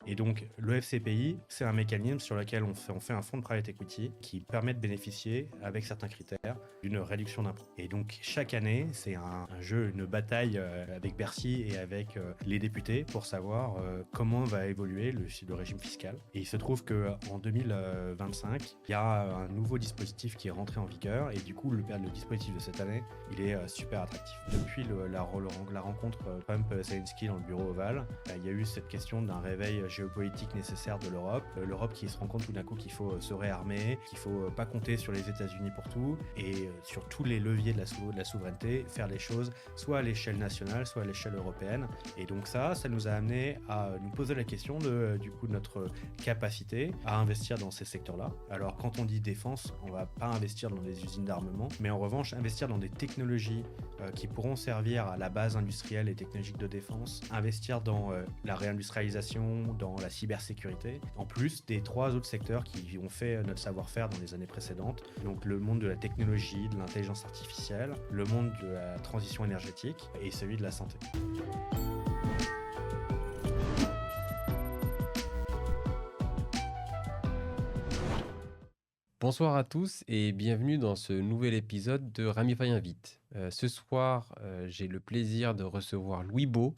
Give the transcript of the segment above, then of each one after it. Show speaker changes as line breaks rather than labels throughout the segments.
Et donc, le FCPI, c'est un mécanisme sur lequel on fait un fonds de private equity qui permet de bénéficier, avec certains critères, d'une réduction d'impôt. Et donc, chaque année, c'est un jeu, une bataille avec Bercy et avec les députés pour savoir comment va évoluer le régime fiscal. Et il se trouve qu'en 2025, il y a un nouveau dispositif qui est rentré en vigueur. Et du coup, le dispositif de cette année, il est super attractif. Depuis la rencontre Trump-Zelensky dans le bureau ovale, il y a eu cette question d'un réveil géopolitique nécessaire de l'Europe. L'Europe qui se rend compte tout d'un coup qu'il faut se réarmer, qu'il faut pas compter sur les États-Unis pour tout, et sur tous les leviers de la souveraineté, faire les choses soit à l'échelle nationale, soit à l'échelle européenne. Et donc ça nous a amené à nous poser la question de notre capacité à investir dans ces secteurs-là. Alors quand on dit défense, on va pas investir dans des usines d'armement, mais en revanche investir dans des technologies qui pourront servir à la base industrielle et technologique de défense, investir dans la réindustrialisation, dans la cybersécurité, en plus des 3 autres secteurs qui ont fait notre savoir-faire dans les années précédentes, donc le monde de la technologie, de l'intelligence artificielle, le monde de la transition énergétique et celui de la santé.
Bonsoir à tous et bienvenue dans ce nouvel épisode de Ramify Invite. Ce soir, j'ai le plaisir de recevoir Louis Bau,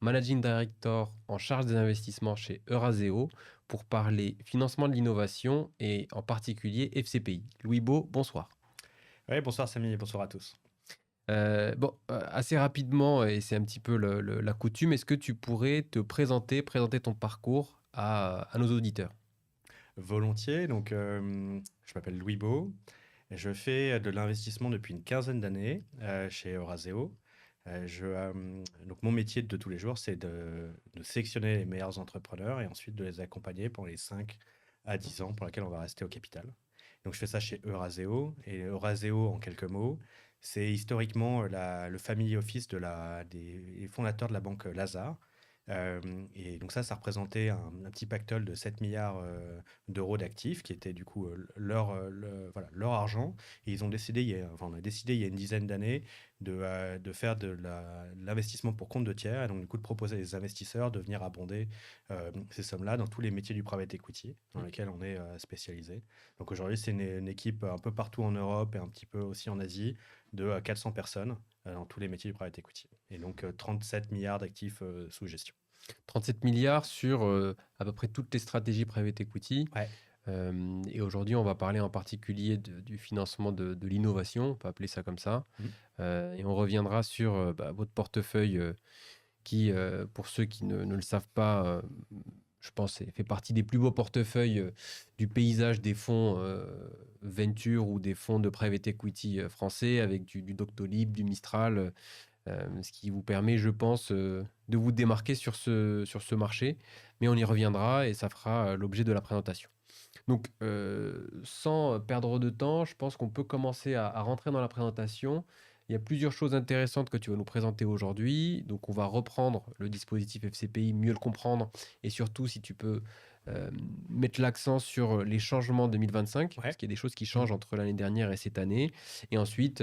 Managing Director en charge des investissements chez Eurazeo, pour parler financement de l'innovation et en particulier FCPI. Louis Bau, bonsoir.
Oui, bonsoir Samy et bonsoir à tous.
Assez rapidement, et c'est un petit peu la coutume, est-ce que tu pourrais te présenter ton parcours à nos auditeurs?
Volontiers, donc je m'appelle Louis Bau, je fais de l'investissement depuis une quinzaine d'années chez Eurazeo. Donc mon métier de tous les jours, c'est de sélectionner les meilleurs entrepreneurs et ensuite de les accompagner pendant les 5 à 10 ans pour lesquels on va rester au capital. Donc je fais ça chez Eurazeo, et Eurazeo, en quelques mots, c'est historiquement le family office des fondateurs de la banque Lazare. Et donc ça représentait un petit pactole de 7 milliards d'euros d'actifs qui était du coup leur argent. Et ils ont décidé, on a décidé il y a une dizaine d'années de faire de l'investissement pour compte de tiers, et donc du coup de proposer à des investisseurs de venir abonder ces sommes-là dans tous les métiers du private equity dans lesquels on est spécialisé. Donc aujourd'hui, c'est une équipe un peu partout en Europe et un petit peu aussi en Asie de 400 personnes dans tous les métiers du private equity. Et donc 37 milliards d'actifs sous gestion.
37 milliards sur à peu près toutes les stratégies private equity.
Ouais.
Et aujourd'hui, on va parler en particulier du financement de l'innovation, on peut appeler ça comme ça. Et on reviendra sur votre portefeuille qui, pour ceux qui ne le savent pas, je pense, fait partie des plus beaux portefeuilles du paysage des fonds venture ou des fonds de private equity français, avec du Doctolib, du Mistral, ce qui vous permet, je pense, de vous démarquer sur ce marché. Mais on y reviendra et ça fera l'objet de la présentation. Donc, sans perdre de temps, je pense qu'on peut commencer à rentrer dans la présentation. Il y a plusieurs choses intéressantes que tu vas nous présenter aujourd'hui. Donc, on va reprendre le dispositif FCPI, mieux le comprendre, et surtout, si tu peux mettre l'accent sur les changements 2025, parce qu'il y a des choses qui changent entre l'année dernière et cette année. Et ensuite,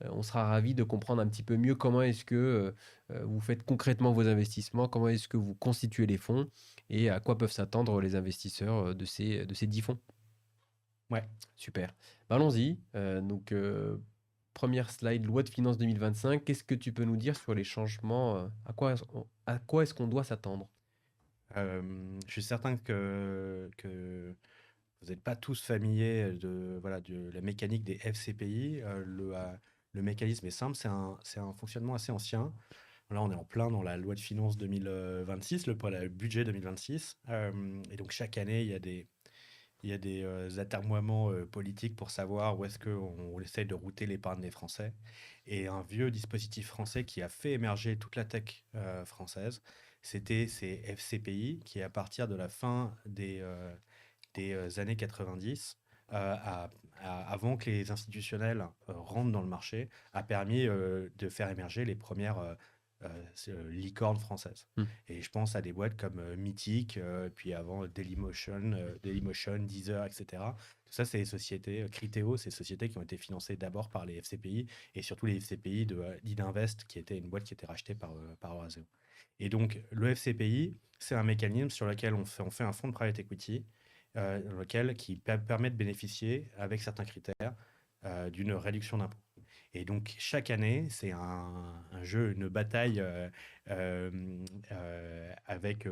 on sera ravis de comprendre un petit peu mieux comment est-ce que vous faites concrètement vos investissements, comment est-ce que vous constituez les fonds et à quoi peuvent s'attendre les investisseurs de ces 10 fonds.
Ouais.
Super. Allons-y. Première slide, loi de finances 2025. Qu'est-ce que tu peux nous dire sur les changements? À quoi est-ce qu'on doit s'attendre?
Je suis certain que vous n'êtes pas tous familiers de la mécanique des FCPI. Le mécanisme est simple, c'est un fonctionnement assez ancien. Là, on est en plein dans la loi de finances 2026, le budget 2026. Et donc, chaque année, il y a des atermoiements politiques pour savoir où est-ce qu'on essaie de router l'épargne des Français. Et un vieux dispositif français qui a fait émerger toute la tech française, c'était ces FCPI qui, à partir de la fin des années 90, avant que les institutionnels rentrent dans le marché, a permis de faire émerger les premières licornes françaises. Et je pense à des boîtes comme Mythic, puis avant Dailymotion, Deezer, etc. Tout ça, c'est des sociétés, Criteo, c'est des sociétés qui ont été financées d'abord par les FCPI, et surtout les FCPI d'Idinvest, qui était une boîte qui était rachetée par Eurazeo. Et donc, le FCPI, c'est un mécanisme sur lequel on fait un fonds de private equity, qui permet de bénéficier, avec certains critères, d'une réduction d'impôt. Et donc, chaque année, c'est un jeu, une bataille avec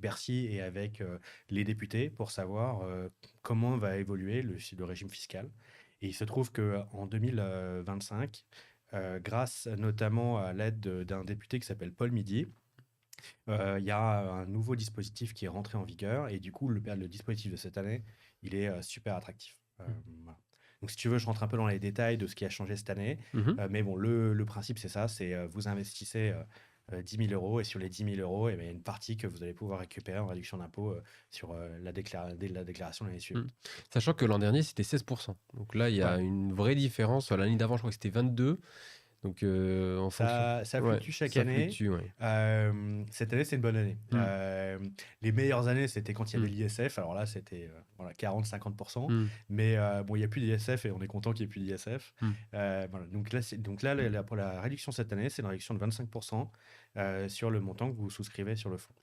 Bercy et avec les députés pour savoir comment va évoluer le régime fiscal. Et il se trouve qu'en 2025, grâce notamment à l'aide d'un député qui s'appelle Paul Midi, il y a un nouveau dispositif qui est rentré en vigueur et du coup, le dispositif de cette année, il est super attractif. Voilà. Donc, si tu veux, je rentre un peu dans les détails de ce qui a changé cette année.
Mhm.
Mais bon, le principe, c'est ça, c'est vous investissez 10 000 euros et sur les 10 000 euros, il y a une partie que vous allez pouvoir récupérer en réduction d'impôt sur dès la déclaration de l'année suivante.
Sachant que l'an dernier, c'était 16%. Donc là, il y a
Ouais.
une vraie différence. L'année d'avant, je crois que c'était 22. Donc, en fonction.
Ça
Ouais,
fluctue chaque
ça
année.
fluctue, ouais.
Cette année, c'est une bonne année. Les meilleures années, c'était quand il y avait l'ISF. Alors là, c'était 40-50%. Mais bon, il n'y a plus d'ISF et on est content qu'il n'y ait plus d'ISF. Voilà. Donc là, pour la réduction cette année, c'est une réduction de 25% sur le montant que vous souscrivez sur le fonds.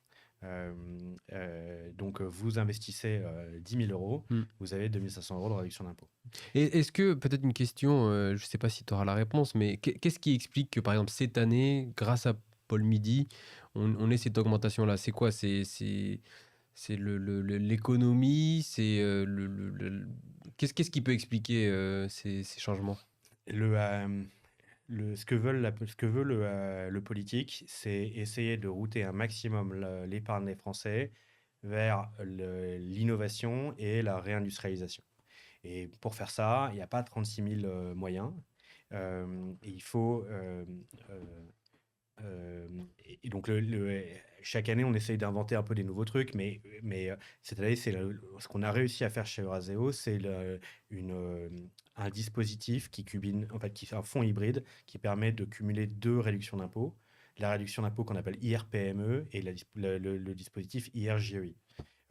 Donc, vous investissez 10 000 euros, vous avez 2 500 euros de réduction d'impôt.
Et est-ce que, peut-être une question, je ne sais pas si tu auras la réponse, mais qu'est-ce qui explique que, par exemple, cette année, grâce à Paul Midi, on ait cette augmentation-là? C'est quoi? C'est l'économie? Qu'est-ce qui peut expliquer ces changements?
Ce que veut le politique, c'est essayer de router un maximum l'épargne des Français vers l'innovation et la réindustrialisation. Et pour faire ça, il n'y a pas 36 000 moyens. Et il faut. Et donc, chaque année, on essaye d'inventer un peu des nouveaux trucs, mais cette année, ce qu'on a réussi à faire chez Euraseo, c'est un dispositif qui cumule, en fait, qui est un fonds hybride qui permet de cumuler deux réductions d'impôts. La réduction d'impôt qu'on appelle IRPME et le dispositif IRGEI.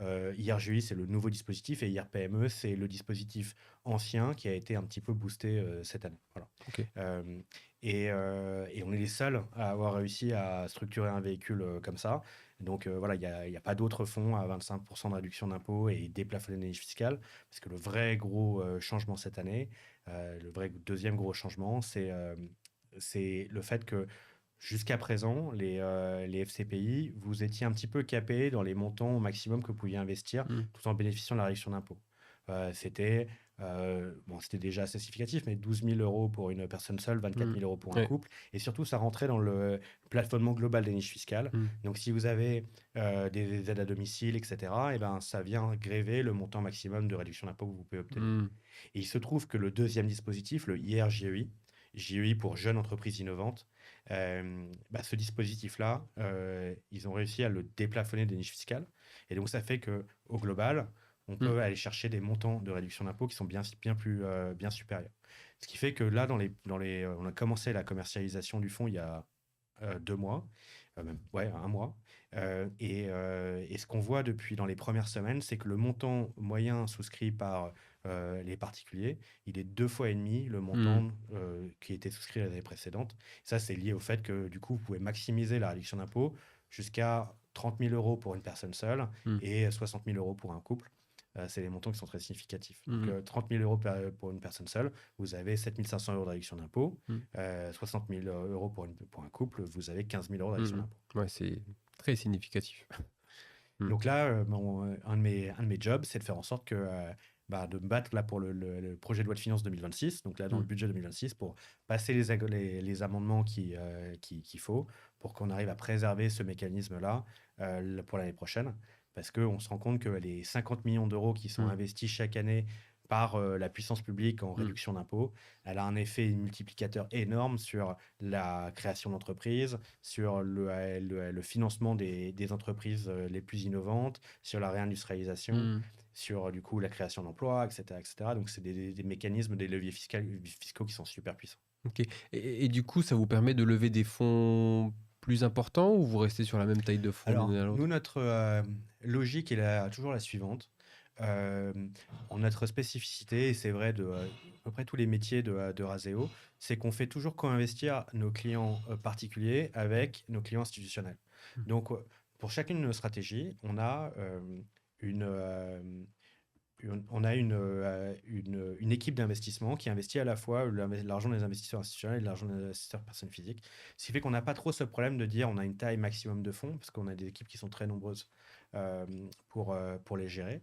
IRGEI, c'est le nouveau dispositif et IRPME, c'est le dispositif ancien qui a été un petit peu boosté cette année. Voilà.
Ok.
Et on est les seuls à avoir réussi à structurer un véhicule comme ça. Donc voilà, il n'y a pas d'autres fonds à 25% de réduction d'impôt et déplafonner les niches fiscales. Parce que le vrai gros changement cette année, le vrai deuxième gros changement, c'est le fait que jusqu'à présent, les FCPI, vous étiez un petit peu capés dans les montants au maximum que vous pouviez investir tout en bénéficiant de la réduction d'impôt. C'était déjà assez significatif, mais 12 000 euros pour une personne seule, 24 000 euros pour un couple. Et surtout, ça rentrait dans le plafonnement global des niches fiscales. Donc, si vous avez des aides à domicile, etc., et ben, ça vient gréver le montant maximum de réduction d'impôt que vous pouvez obtenir. Et il se trouve que le deuxième dispositif, le IRGEI, JEI pour Jeunes Entreprises Innovantes, ce dispositif-là, ils ont réussi à le déplafonner des niches fiscales. Et donc, ça fait qu'au global, on peut aller chercher des montants de réduction d'impôt qui sont bien supérieurs. Ce qui fait que là, on a commencé la commercialisation du fonds il y a 2 mois, un mois. Et ce qu'on voit dans les premières semaines, c'est que le montant moyen souscrit par les particuliers, il est 2,5 fois le montant qui était souscrit l'année précédente. Ça, c'est lié au fait que du coup, vous pouvez maximiser la réduction d'impôt jusqu'à 30 000 euros pour une personne seule et 60 000 euros pour un couple. C'est les montants qui sont très significatifs. Donc, 30 000 euros pour une personne seule, vous avez 7 500 euros de réduction d'impôt. 60 000 euros pour un couple, vous avez 15 000 euros de réduction d'impôt.
Ouais, c'est très significatif.
Donc là, un de mes jobs, c'est de faire en sorte que de me battre là pour le projet de loi de finances 2026, donc là dans le budget 2026, pour passer les amendements qu'il faut pour qu'on arrive à préserver ce mécanisme-là pour l'année prochaine. Parce qu'on se rend compte que les 50 millions d'euros qui sont investis chaque année par la puissance publique en réduction d'impôts, elle a un effet multiplicateur énorme sur la création d'entreprises, sur le financement des entreprises les plus innovantes, sur la réindustrialisation, sur du coup la création d'emplois, etc., etc. Donc c'est des mécanismes, des leviers fiscaux qui sont super puissants.
Ok. Et du coup, ça vous permet de lever des fonds plus importants ou vous restez sur la même taille de fonds?
Alors, nous, notre logique est toujours la suivante. euh, notre spécificité, et c'est vrai de à peu près tous les métiers de Raseo, c'est qu'on fait toujours co-investir nos clients particuliers avec nos clients institutionnels.
Mhm.
Donc, pour chacune de nos stratégies, on a une, euh, une équipe d'investissement qui investit à la fois l'argent des investisseurs institutionnels et l'argent des investisseurs personnes physiques. Ce qui fait qu'on n'a pas trop ce problème de dire on a une taille maximum de fonds, parce qu'on a des équipes qui sont très nombreuses euh, pour les gérer.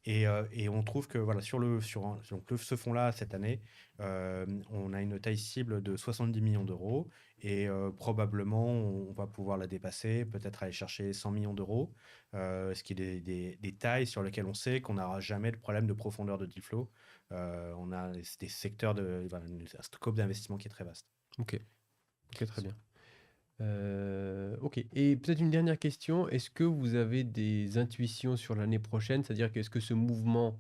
Et on trouve que voilà, ce fonds-là, cette année, on a une taille cible de 70 millions d'euros et probablement on va pouvoir la dépasser, peut-être aller chercher 100 millions d'euros, ce qui est des tailles sur lesquelles on sait qu'on n'aura jamais de problème de profondeur de deal flow. On a des secteurs voilà, un scope d'investissement qui est très vaste.
Ok, ok, très bien. Ok. Et peut-être une dernière question. Est-ce que vous avez des intuitions sur l'année prochaine? C'est-à-dire qu'est-ce que ce mouvement,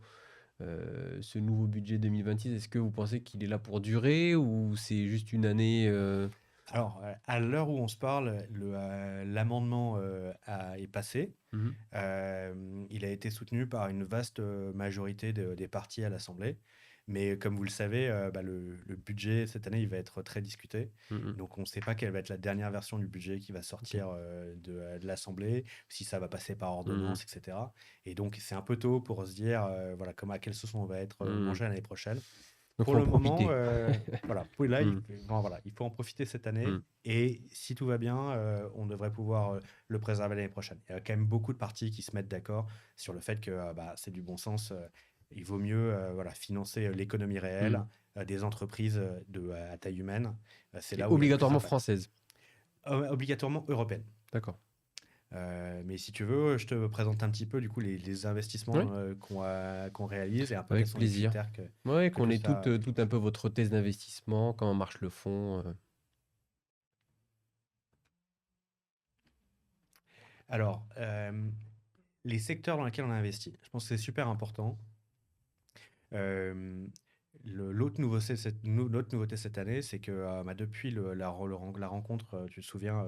ce nouveau budget 2026, est-ce que vous pensez qu'il est là pour durer ou c'est juste une année
Alors, à l'heure où on se parle, l'amendement est passé.
Mhm.
Il a été soutenu par une vaste majorité des partis à l'Assemblée. Mais comme vous le savez, le budget cette année, il va être très discuté.
Mhm.
Donc on ne sait pas quelle va être la dernière version du budget qui va
Ok.
sortir de l'Assemblée, si ça va passer par
Mhm.
ordonnance, etc. Et donc c'est un peu tôt pour se dire voilà, à quelle sauce on va être
Mhm.
mangé l'année prochaine.
Donc
Pour
faut en
le moment,
profiter.
voilà, là,
Mhm.
bon, voilà, il faut en profiter cette année.
Mhm.
Et si tout va bien, on devrait pouvoir le préserver l'année prochaine. Il y a quand même beaucoup de partis qui se mettent d'accord sur le fait que c'est du bon sens. Il vaut mieux voilà, financer l'économie réelle,
Mhm.
des entreprises à taille humaine. C'est
Et
là où il y a le plus
obligatoirement
d'impact.
française.
Obligatoirement européenne.
D'accord.
Mais si tu veux, je te présente un petit peu du coup les
Oui,
investissements qu'on réalise et un peu quels
avec
sont les
plaisir.
critères
Ouais,
que
qu'on
tout
ait
ça.
tout un peu votre thèse d'investissement, comment marche le fonds.
Alors, les secteurs dans lesquels on a investi, je pense que c'est super important. Euh, l'autre nouveauté cette année, c'est que depuis la rencontre, tu te souviens,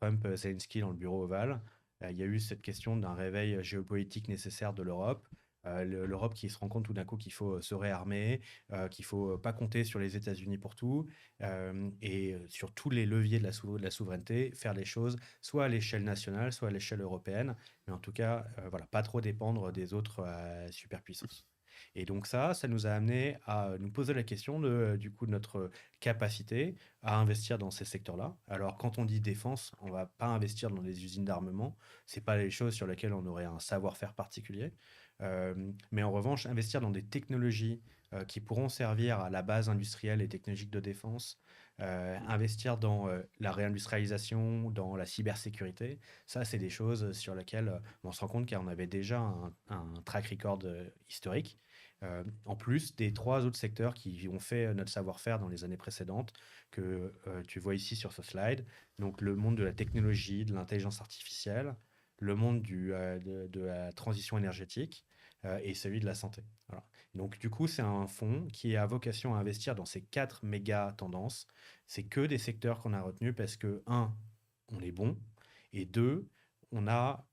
Trump-Zelensky dans le bureau ovale, il y a eu cette question d'un réveil géopolitique nécessaire de l'Europe. L'Europe qui se rend compte tout d'un coup qu'il faut se réarmer, qu'il faut pas compter sur les États-Unis pour tout, et sur tous les leviers de la souveraineté, faire les choses soit à l'échelle nationale, soit à l'échelle européenne, mais en tout cas, voilà, pas trop dépendre des autres superpuissances. Et donc ça nous a amené à nous poser la question du coup, de notre capacité à investir dans ces secteurs-là. Alors, quand on dit défense, on va pas investir dans des usines d'armement. C'est pas les choses sur lesquelles on aurait un savoir-faire particulier. Mais en revanche, investir dans des technologies qui pourront servir à la base industrielle et technologique de défense, investir dans la réindustrialisation, dans la cybersécurité, ça, c'est des choses sur lesquelles on se rend compte qu'on avait déjà un track record historique. En plus des trois autres secteurs qui ont fait notre savoir-faire dans les années précédentes, que tu vois ici sur ce slide. Donc le monde de la technologie, de l'intelligence artificielle, le monde de la transition énergétique et celui de la santé. Voilà. Donc du coup, c'est un fonds qui a vocation à investir dans ces quatre méga tendances. C'est que des secteurs qu'on a retenus parce que, un, on est bon, et deux, on a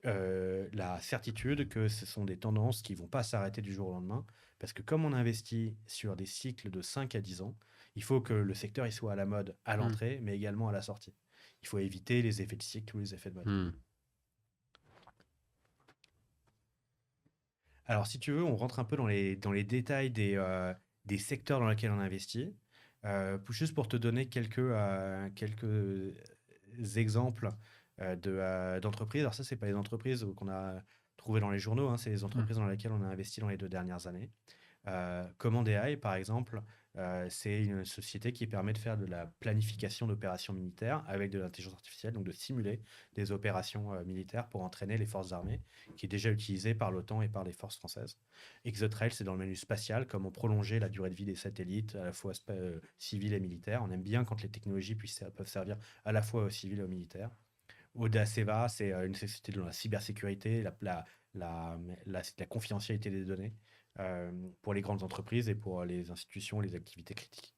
la certitude que ce sont des tendances qui vont pas s'arrêter du jour au lendemain, parce que comme on investit sur des cycles de 5 à 10 ans, il faut que le secteur il soit à la mode à
Hmm.
l'entrée, mais également à la sortie. Il faut éviter les effets de cycle ou les effets de mode.
Hmm.
Alors, si tu veux, on rentre un peu dans les détails des secteurs dans lesquels on investit. Juste pour te donner quelques exemples d'entreprises. Alors ça, c'est pas les entreprises qu'on a trouvées dans les journaux, hein, c'est les
Hmm.
entreprises dans lesquelles on a investi dans les 2 dernières années. Command AI, par exemple, c'est une société qui permet de faire de la planification d'opérations militaires avec de l'intelligence artificielle, donc de simuler des opérations militaires pour entraîner les forces armées, qui est déjà utilisée par l'OTAN et par les forces françaises. Exotrail, c'est dans le menu spatial, comment prolonger la durée de vie des satellites, à la fois civils et militaires. On aime bien quand les technologies peuvent servir à la fois aux civils et aux militaires. Audaceva, c'est une société dans la cybersécurité, la confidentialité des données pour les grandes entreprises et pour les institutions, les activités critiques.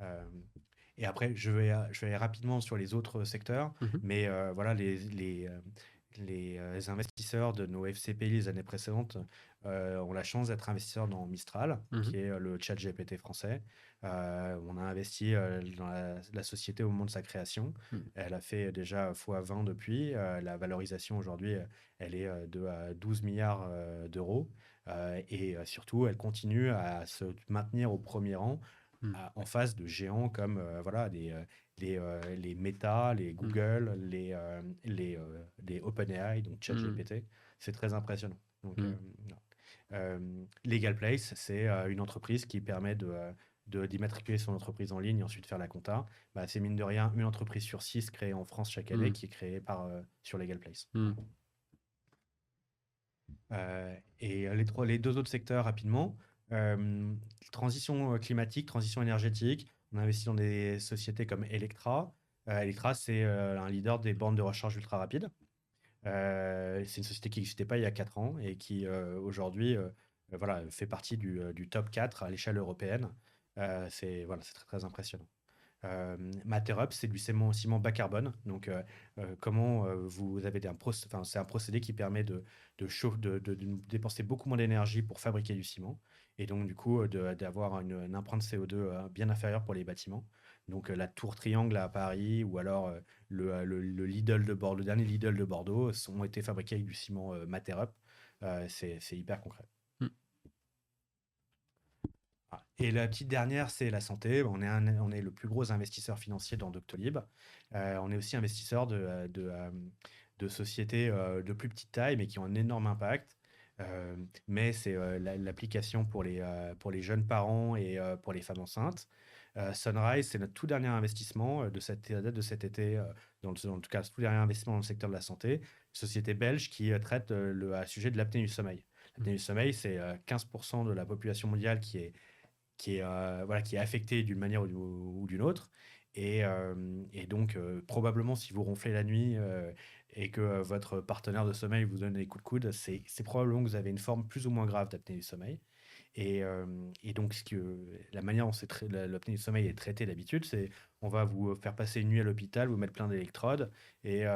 Euh, et après, je vais aller rapidement sur les autres secteurs,
Mhm.
mais voilà, les investisseurs de nos FCPI les années précédentes ont la chance d'être investisseurs dans Mistral,
Mhm.
qui est le chat GPT français. On a investi dans la société au moment de sa création.
Mhm.
Elle a fait déjà x20 depuis. La valorisation aujourd'hui, elle est de 12 milliards d'euros. Et surtout, elle continue à se maintenir au premier rang
Mhm.
en face de géants comme voilà, les Meta, les
Mhm.
Google, les OpenAI, donc
Mhm.
ChatGPT. C'est très impressionnant. Donc,
Mhm.
voilà. Legal Place, c'est une entreprise qui permet d'immatriculer son entreprise en ligne et ensuite faire la compta. Bah, c'est mine de rien une entreprise sur 6 créée en France chaque année
Mhm.
qui est créée sur Legal Place.
Mhm.
Et les deux autres secteurs rapidement. Euh, Transition climatique, transition énergétique. On investit dans des sociétés comme Electra. Electra, c'est un leader des bornes de recharge ultra rapide. C'est une société qui n'existait pas il y a 4 ans et qui aujourd'hui voilà, fait partie du top 4 à l'échelle européenne. C'est voilà, c'est très, très impressionnant. Materup, c'est du ciment bas carbone. Donc, comment vous avez c'est un procédé qui permet de dépenser beaucoup moins d'énergie pour fabriquer du ciment. Et donc, du coup, d'avoir une empreinte CO2 bien inférieure pour les bâtiments. Donc, la Tour Triangle à Paris ou alors le Lidl de Bordeaux, le dernier Lidl de Bordeaux ont été fabriqués avec du ciment Materup. C'est hyper concret.
Mhm.
Ah. Et la petite dernière, c'est la santé. On est le plus gros investisseur financier dans Doctolib. On est aussi investisseur de sociétés de plus petite taille, mais qui ont un énorme impact. Mais c'est l'application pour les jeunes parents et pour les femmes enceintes. Sunrise, c'est notre tout dernier investissement de cet été, en tout cas, tout dernier investissement dans le secteur de la santé. Une société belge qui traite le sujet de l'apnée du sommeil. L'apnée du sommeil, c'est 15% de la population mondiale voilà, qui est affecté d'une manière ou d'une autre. Et donc, probablement, si vous ronflez la nuit et que votre partenaire de sommeil vous donne des coups de coude, c'est probablement que vous avez une forme plus ou moins grave d'apnée du sommeil. Et donc, la manière dont l'apnée du sommeil est traitée d'habitude, c'est on va vous faire passer une nuit à l'hôpital, vous mettre plein d'électrodes, et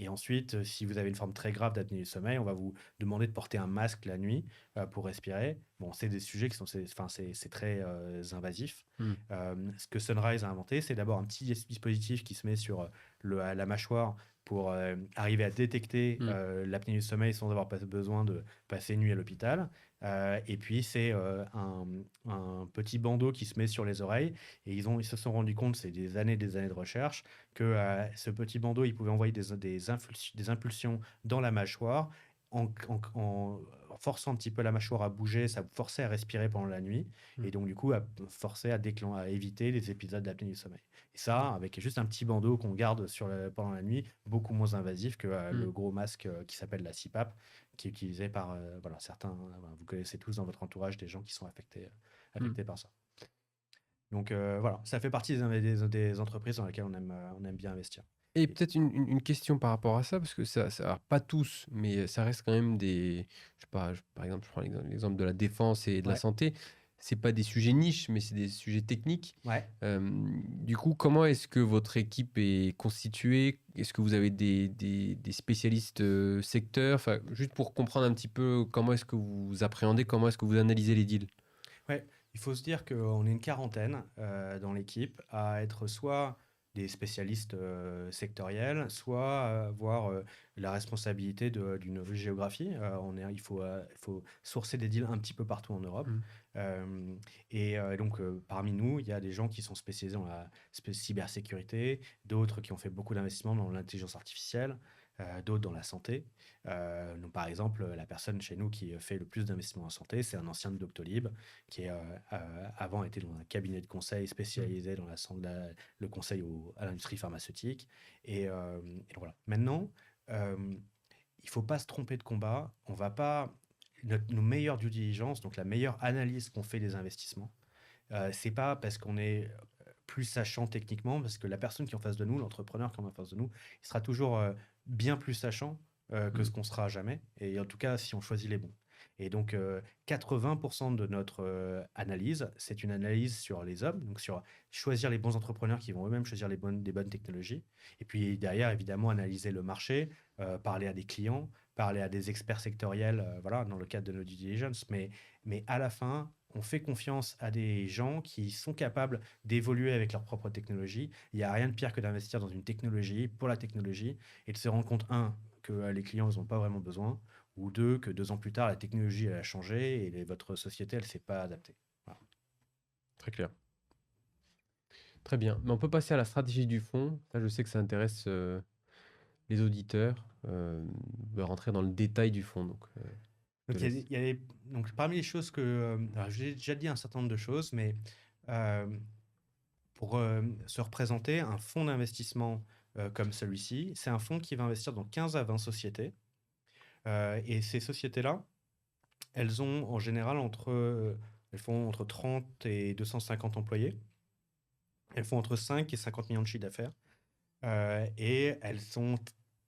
ensuite, si vous avez une forme très grave d'apnée du sommeil, on va vous demander de porter un masque la nuit pour respirer. Bon, c'est des sujets qui sont, enfin, c'est très invasif.
Mhm.
Ce que Sunrise a inventé, c'est d'abord un petit dispositif qui se met sur la mâchoire pour arriver à détecter
Mhm.
l'apnée du sommeil sans avoir besoin de passer une nuit à l'hôpital. Et puis, c'est un petit bandeau qui se met sur les oreilles. Et ils se sont rendus compte, c'est des années de recherche, que ce petit bandeau, il pouvait envoyer des impulsions dans la mâchoire. En forçant un petit peu la mâchoire à bouger, ça forçait à respirer pendant la nuit. Et
Mhm.
donc, du coup, à forcer à éviter les épisodes d'apnée du sommeil. Et ça, avec juste un petit bandeau qu'on garde pendant la nuit, beaucoup moins invasif que
Mhm.
le gros masque qui s'appelle la CPAP, qui est utilisé par voilà, certains. Voilà, vous connaissez tous dans votre entourage des gens qui sont
Mhm.
affectés par ça. Donc voilà, ça fait partie des entreprises dans lesquelles on aime bien investir.
Et
Et-
peut-être une question par rapport à ça, parce que alors pas tous, mais ça reste quand même je sais pas, par exemple, je prends l'exemple de la défense et de la
ouais,
santé. C'est pas des sujets niches, mais c'est des sujets techniques.
ouais.
Du coup, comment est-ce que votre équipe est constituée? Est-ce que vous avez des spécialistes secteurs? Enfin, juste pour comprendre un petit peu comment est-ce que vous appréhendez, comment est-ce que vous analysez les deals?
Ouais, il faut se dire qu'on est une quarantaine dans l'équipe à être soit des spécialistes sectoriels, soit avoir la responsabilité d'une géographie. Il faut sourcer des deals un petit peu partout en Europe.
Mm.
Donc, parmi nous, il y a des gens qui sont spécialisés dans la cybersécurité, d'autres qui ont fait beaucoup d'investissements dans l'intelligence artificielle, d'autres dans la santé. Donc, par exemple, la personne chez nous qui fait le plus d'investissements en santé, c'est un ancien de Doctolib qui avant était dans un cabinet de conseil
Mm.
spécialisé dans le conseil à l'industrie pharmaceutique. Et donc voilà. Maintenant, euh, il ne faut pas se tromper de combat. On va pas nos meilleures due diligence, donc la meilleure analyse qu'on fait des investissements, c'est pas parce qu'on est plus sachant techniquement, parce que la personne qui est en face de nous, l'entrepreneur qui est en face de nous, il sera toujours bien plus sachant que
Mm.
ce qu'on sera jamais, et en tout cas si on choisit les bons. Et donc, 80% de notre analyse, c'est une analyse sur les hommes, donc sur choisir les bons entrepreneurs qui vont eux-mêmes choisir des bonnes technologies. Et puis derrière, évidemment, analyser le marché, parler à des clients, parler à des experts sectoriels, voilà, dans le cadre de nos due diligence. Mais à la fin, on fait confiance à des gens qui sont capables d'évoluer avec leur propre technologie. Il n'y a rien de pire que d'investir dans une technologie pour la technologie et de se rendre compte, un, que les clients n'ont pas vraiment besoin, ou deux, que 2 ans plus tard, la technologie elle a changé et votre société, elle ne s'est pas adaptée. Voilà.
Très clair. Très bien. Mais on peut passer à la stratégie du fonds. Ça, je sais que ça intéresse les auditeurs. De rentrer dans le détail du fonds. Donc, je te
Donc,
laisse.
donc, parmi les choses que... alors, j'ai déjà dit un certain nombre de choses, mais euh, pour se représenter, un fonds d'investissement comme celui-ci, c'est un fonds qui va investir dans 15 à 20 sociétés. Et ces sociétés-là, elles ont en général elles font entre 30 et 250 employés. Elles font entre 5 et 50 millions de chiffre d'affaires. Et elles sont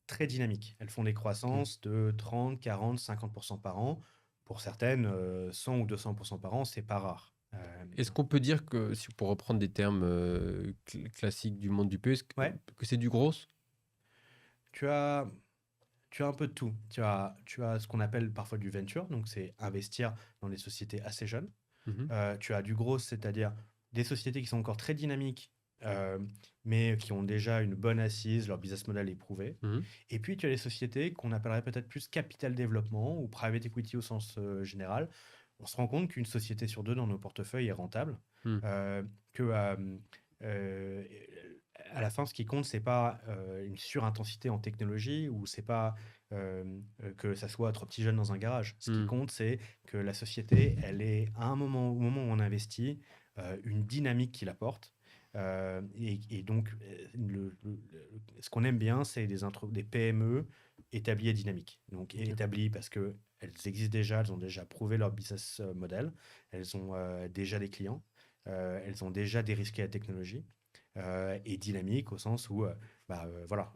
très dynamiques. Elles font des
Ok.
croissances de 30, 40, 50% par an. Pour certaines, 100 ou 200% par an, c'est pas rare.
Est-ce qu'on peut dire que, si pour reprendre des termes classiques du monde du PE,
Ouais,
que c'est du gros?
tu as, tu as un peu de tout. Tu as ce qu'on appelle parfois du venture, donc c'est investir dans des sociétés assez jeunes.
Mhm,
Tu as du gros, c'est-à-dire des sociétés qui sont encore très dynamiques, euh, mais qui ont déjà une bonne assise, leur business model est prouvé.
mhm,
Et puis, tu as les sociétés qu'on appellerait peut-être plus capital développement ou private equity au sens général. On se rend compte qu'une société sur deux dans nos portefeuilles est rentable,
mhm.
que euh, à la fin, ce qui compte, c'est pas une surintensité en technologie ou c'est pas que ça soit trop petit jeune dans un garage. Ce qui
Hmm.
compte, c'est que la société, elle est à un moment, au moment où on investit, une dynamique qui la porte. Et donc, ce qu'on aime bien, c'est des PME établies et dynamiques. Donc,
Ok.
établies parce qu'elles existent déjà, elles ont déjà prouvé leur business model, elles ont déjà des clients, elles ont déjà dérisqué la technologie, et dynamiques au sens où voilà,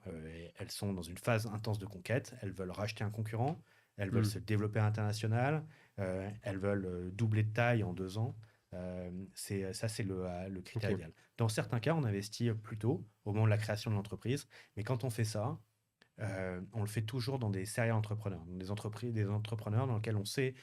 elles sont dans une phase intense de conquête, elles veulent racheter un concurrent, elles veulent
Hmm.
se développer à l'international, elles veulent doubler de taille en 2 ans. Ça, c'est le critère
Ok.
idéal. Dans certains cas, on investit plus tôt, au moment de la création de l'entreprise, mais quand on fait ça, on le fait toujours dans des serial entrepreneurs, donc des entreprises, des entrepreneurs dans lesquels on sait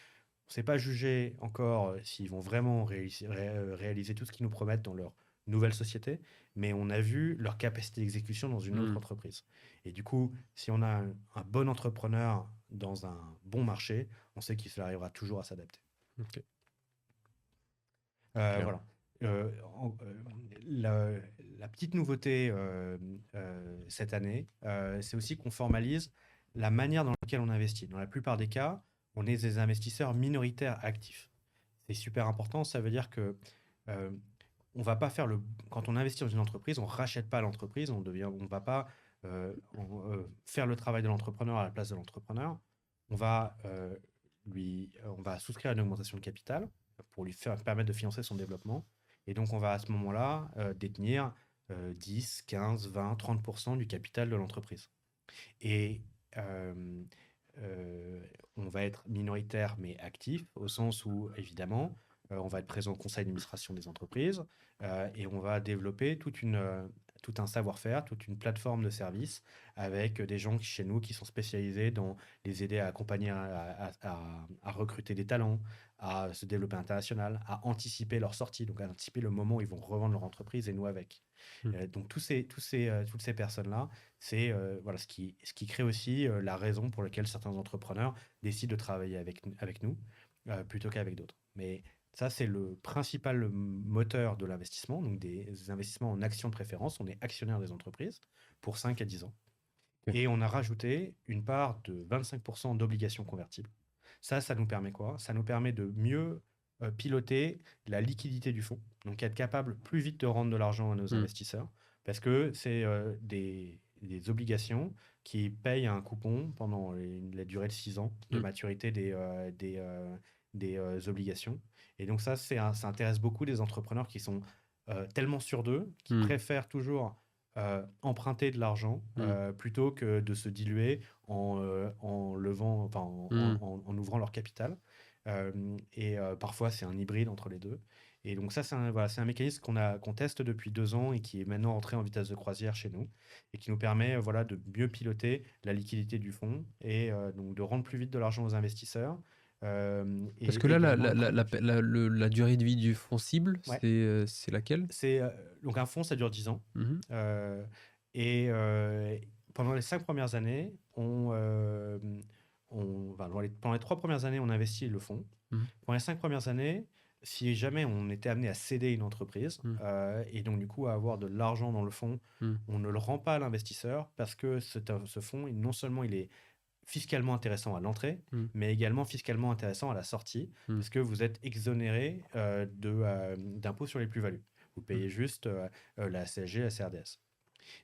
pas juger encore s'ils vont vraiment réaliser tout ce qu'ils nous promettent dans leur nouvelle société, mais on a vu leur capacité d'exécution dans une autre
Hmm.
entreprise. Et du coup, si on a un bon entrepreneur dans un bon marché, on sait qu'il arrivera toujours à s'adapter.
Ok. Clair.
Voilà. Euh, en- euh, la, la petite nouveauté cette année, c'est aussi qu'on formalise la manière dans laquelle on investit. Dans la plupart des cas, on est des investisseurs minoritaires actifs. C'est super important. Ça veut dire que euh, on va pas faire quand on investit dans une entreprise, on rachète pas l'entreprise, on va pas faire le travail de l'entrepreneur à la place de l'entrepreneur. On va souscrire à une augmentation de capital pour permettre de financer son développement. Et donc, on va à ce moment-là détenir 10, 15, 20, 30% du capital de l'entreprise. Et euh, on va être minoritaire mais actif, au sens où, évidemment, on va être présent au conseil d'administration des entreprises et on va développer tout un savoir-faire, toute une plateforme de services avec des gens chez nous qui sont spécialisés dans les aider à accompagner, à recruter des talents, à se développer à l'international, à anticiper leur sortie, donc à anticiper le moment où ils vont revendre leur entreprise et nous avec.
Hmm.
Donc toutes ces personnes-là, c'est voilà, ce qui crée aussi la raison pour laquelle certains entrepreneurs décident de travailler avec nous plutôt qu'avec d'autres. Mais ça, c'est le principal moteur de l'investissement, donc des investissements en actions de préférence. On est actionnaire des entreprises pour 5 à 10 ans.
Ok.
Et on a rajouté une part de 25% d'obligations convertibles. Ça nous permet quoi? Ça nous permet de mieux piloter la liquidité du fonds, donc être capable plus vite de rendre de l'argent à nos
Hmm.
investisseurs, parce que c'est des obligations qui payent un coupon pendant la durée de 6 ans de
Hmm.
maturité des obligations. Et donc ça intéresse beaucoup des entrepreneurs qui sont tellement sûrs d'eux, qui
Hmm.
préfèrent toujours emprunter de l'argent
Mm.
plutôt que de se diluer en levant, enfin,
Mm.
en ouvrant leur capital. Parfois, c'est un hybride entre les deux. Et donc ça, voilà, c'est un mécanisme qu'on teste depuis 2 ans et qui est maintenant entré en vitesse de croisière chez nous et qui nous permet voilà, de mieux piloter la liquidité du fonds et donc de rendre plus vite de l'argent aux investisseurs.
Parce
Et
que là,
également de prendre...
la durée de vie du fonds cible,
Ouais.
c'est laquelle?
Donc un fonds, ça dure 10 ans.
Mhm.
Euh, et pendant les 5 premières années, enfin, pendant les 3 premières années, on investit le fonds.
Mhm.
Pendant les 5 premières années, si jamais on était amené à céder une entreprise,
Mhm.
et donc du coup à avoir de l'argent dans le fonds,
Mhm.
on ne le rend pas à l'investisseur parce que ce fonds, non seulement il est fiscalement intéressant à l'entrée,
Mhm.
mais également fiscalement intéressant à la sortie,
Mhm.
parce que vous êtes exonéré d'impôts sur les plus-values. Vous
Mhm.
payez juste la CSG, la CRDS.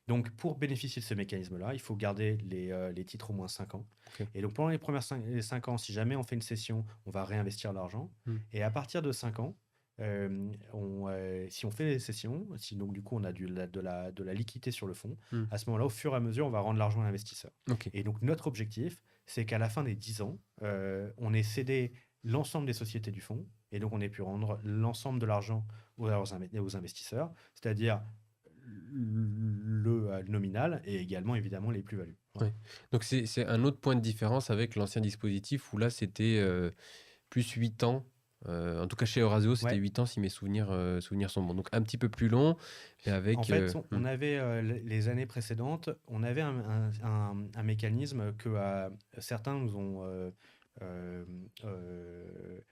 Donc, pour bénéficier de ce mécanisme-là, il faut garder les titres au moins 5 ans.
Ok.
Et donc, pendant les 5 ans, si jamais on fait une cession, on va réinvestir l'argent.
Mhm.
Et à partir de 5 ans, si on fait les cessions, si donc du coup on a de la liquidité sur le fonds,
Mhm.
à ce moment-là, au fur et à mesure, on va rendre l'argent à l'investisseur.
Ok.
Et donc, notre objectif, c'est qu'à la fin des 10 ans, on ait cédé l'ensemble des sociétés du fonds. Et donc, on ait pu rendre l'ensemble de l'argent aux investisseurs, c'est-à-dire le nominal et également évidemment les plus-values. Voilà.
Ouais. Donc c'est un autre point de différence avec l'ancien dispositif où là c'était plus 8 ans. En tout cas chez Eurasio c'était
Ouais.
8 ans si mes souvenirs sont bons. Donc un petit peu plus long et
En
avec...
fait, on avait les années précédentes, on avait un mécanisme que euh,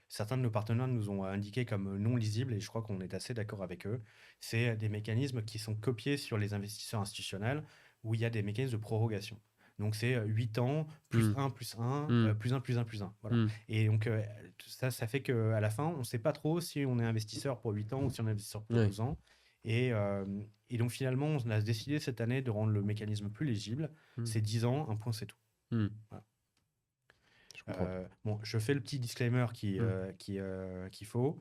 certains de nos partenaires nous ont indiqué comme non lisible et je crois qu'on est assez d'accord avec eux. C'est des mécanismes qui sont copiés sur les investisseurs institutionnels où il y a des mécanismes de prorogation. Donc c'est 8 ans, plus
Hmm.
1, plus 1,
Hmm.
plus 1, plus 1, plus 1. Voilà.
Hmm.
Et donc ça fait qu'à la fin, on ne sait pas trop si on est investisseur pour 8 ans ou si on est investisseur pour
Ouais.
12 ans. Et, euh, et donc finalement, on a décidé cette année de rendre le mécanisme plus légible.
Hmm.
C'est 10 ans, un point, c'est tout.
Hmm.
Voilà.
Je comprends.
Bon, je fais le petit disclaimer
Hmm.
qu'il faut.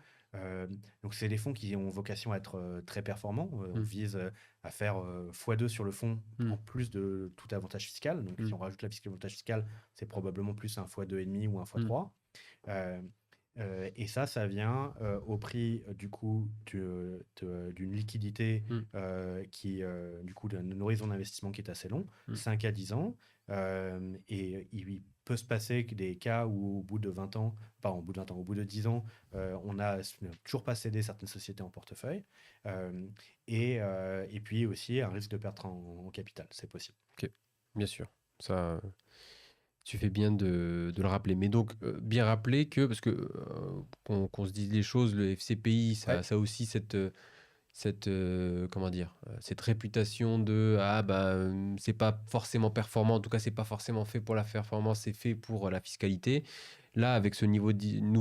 Donc, c'est des fonds qui ont vocation à être très performants. On
Hmm.
vise à faire x2 sur le fonds
Hmm.
en plus de tout avantage fiscal. Donc,
Hmm.
si on rajoute l'avantage fiscal, c'est probablement plus un x2,5 ou un x3. Et ça vient au prix du coup d'une liquidité qui, du coup, d'un horizon d'investissement qui est assez long, 5 à 10 ans. Et il peut se passer que des cas où au bout de 20 ans, pas au bout de 20 ans, au bout de 10 ans, on n'a toujours pas cédé certaines sociétés en portefeuille. Et puis aussi un risque de perte en capital, c'est possible.
Ok, bien sûr. Ça, tu fais bien de le rappeler. Mais donc, bien rappeler que, parce que qu'on se dise les choses, le FCPI, ça a aussi comment dire, cette réputation de c'est pas forcément performant, en tout cas c'est pas forcément fait pour la performance, c'est fait pour la fiscalité. Là, avec ce nouveau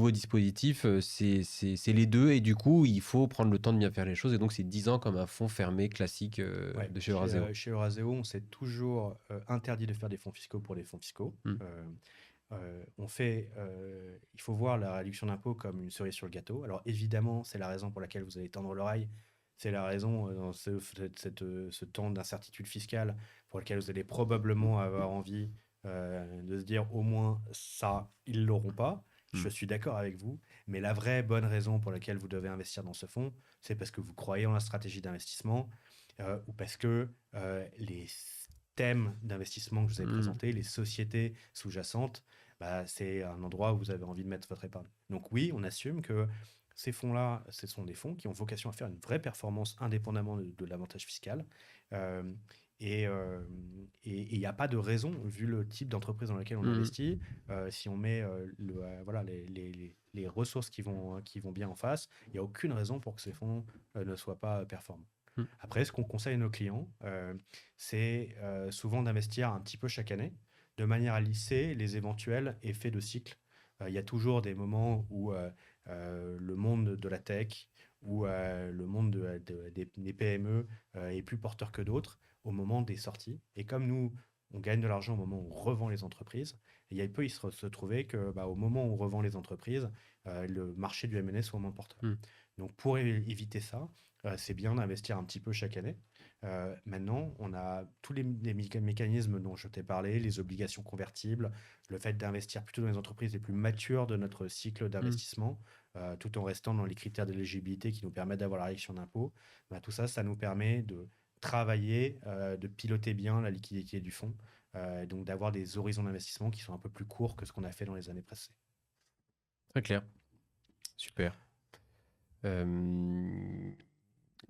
dispositif, c'est les deux et du coup il faut prendre le temps de bien faire les choses et donc c'est 10 ans comme un fonds fermé classique de chez Euraseo.
Chez Euraseo, on s'est toujours interdit de faire des fonds fiscaux pour des fonds fiscaux.
Hmm.
Il faut voir la réduction d'impôt comme une cerise sur le gâteau. Alors évidemment, c'est la raison pour laquelle vous allez tendre l'oreille. C'est la raison dans ce temps d'incertitude fiscale pour lequel vous allez probablement avoir envie de se dire au moins ça, ils l'auront pas. Je suis d'accord avec vous, mais la vraie bonne raison pour laquelle vous devez investir dans ce fonds, c'est parce que vous croyez en la stratégie d'investissement ou parce que les thèmes d'investissement que je vous ai présentés, les sociétés sous-jacentes, c'est un endroit où vous avez envie de mettre votre épargne. Donc oui, on assume que ces fonds-là, ce sont des fonds qui ont vocation à faire une vraie performance indépendamment de l'avantage fiscal. Et il n'y a pas de raison, vu le type d'entreprise dans laquelle on investit, si on met voilà, les ressources qui vont bien en face, il n'y a aucune raison pour que ces fonds ne soient pas performants. Après, ce qu'on conseille à nos clients, c'est souvent d'investir un petit peu chaque année, de manière à lisser les éventuels effets de cycle. Il y a toujours des moments où le monde de la tech ou le monde des PME est plus porteur que d'autres au moment des sorties. Et comme nous, on gagne de l'argent au moment où on revend les entreprises, il peut se trouver que au moment où on revend les entreprises, le marché du M&A soit moins porteur. Donc pour éviter ça, c'est bien d'investir un petit peu chaque année. Maintenant, on a tous les mécanismes dont je t'ai parlé, les obligations convertibles, le fait d'investir plutôt dans les entreprises les plus matures de notre cycle d'investissement, tout en restant dans les critères d'éligibilité qui nous permettent d'avoir la réduction d'impôt. Bah, tout ça, ça nous permet de travailler, de piloter bien la liquidité du fonds, donc d'avoir des horizons d'investissement qui sont un peu plus courts que ce qu'on a fait dans les années précédentes.
Très clair. Super. Euh,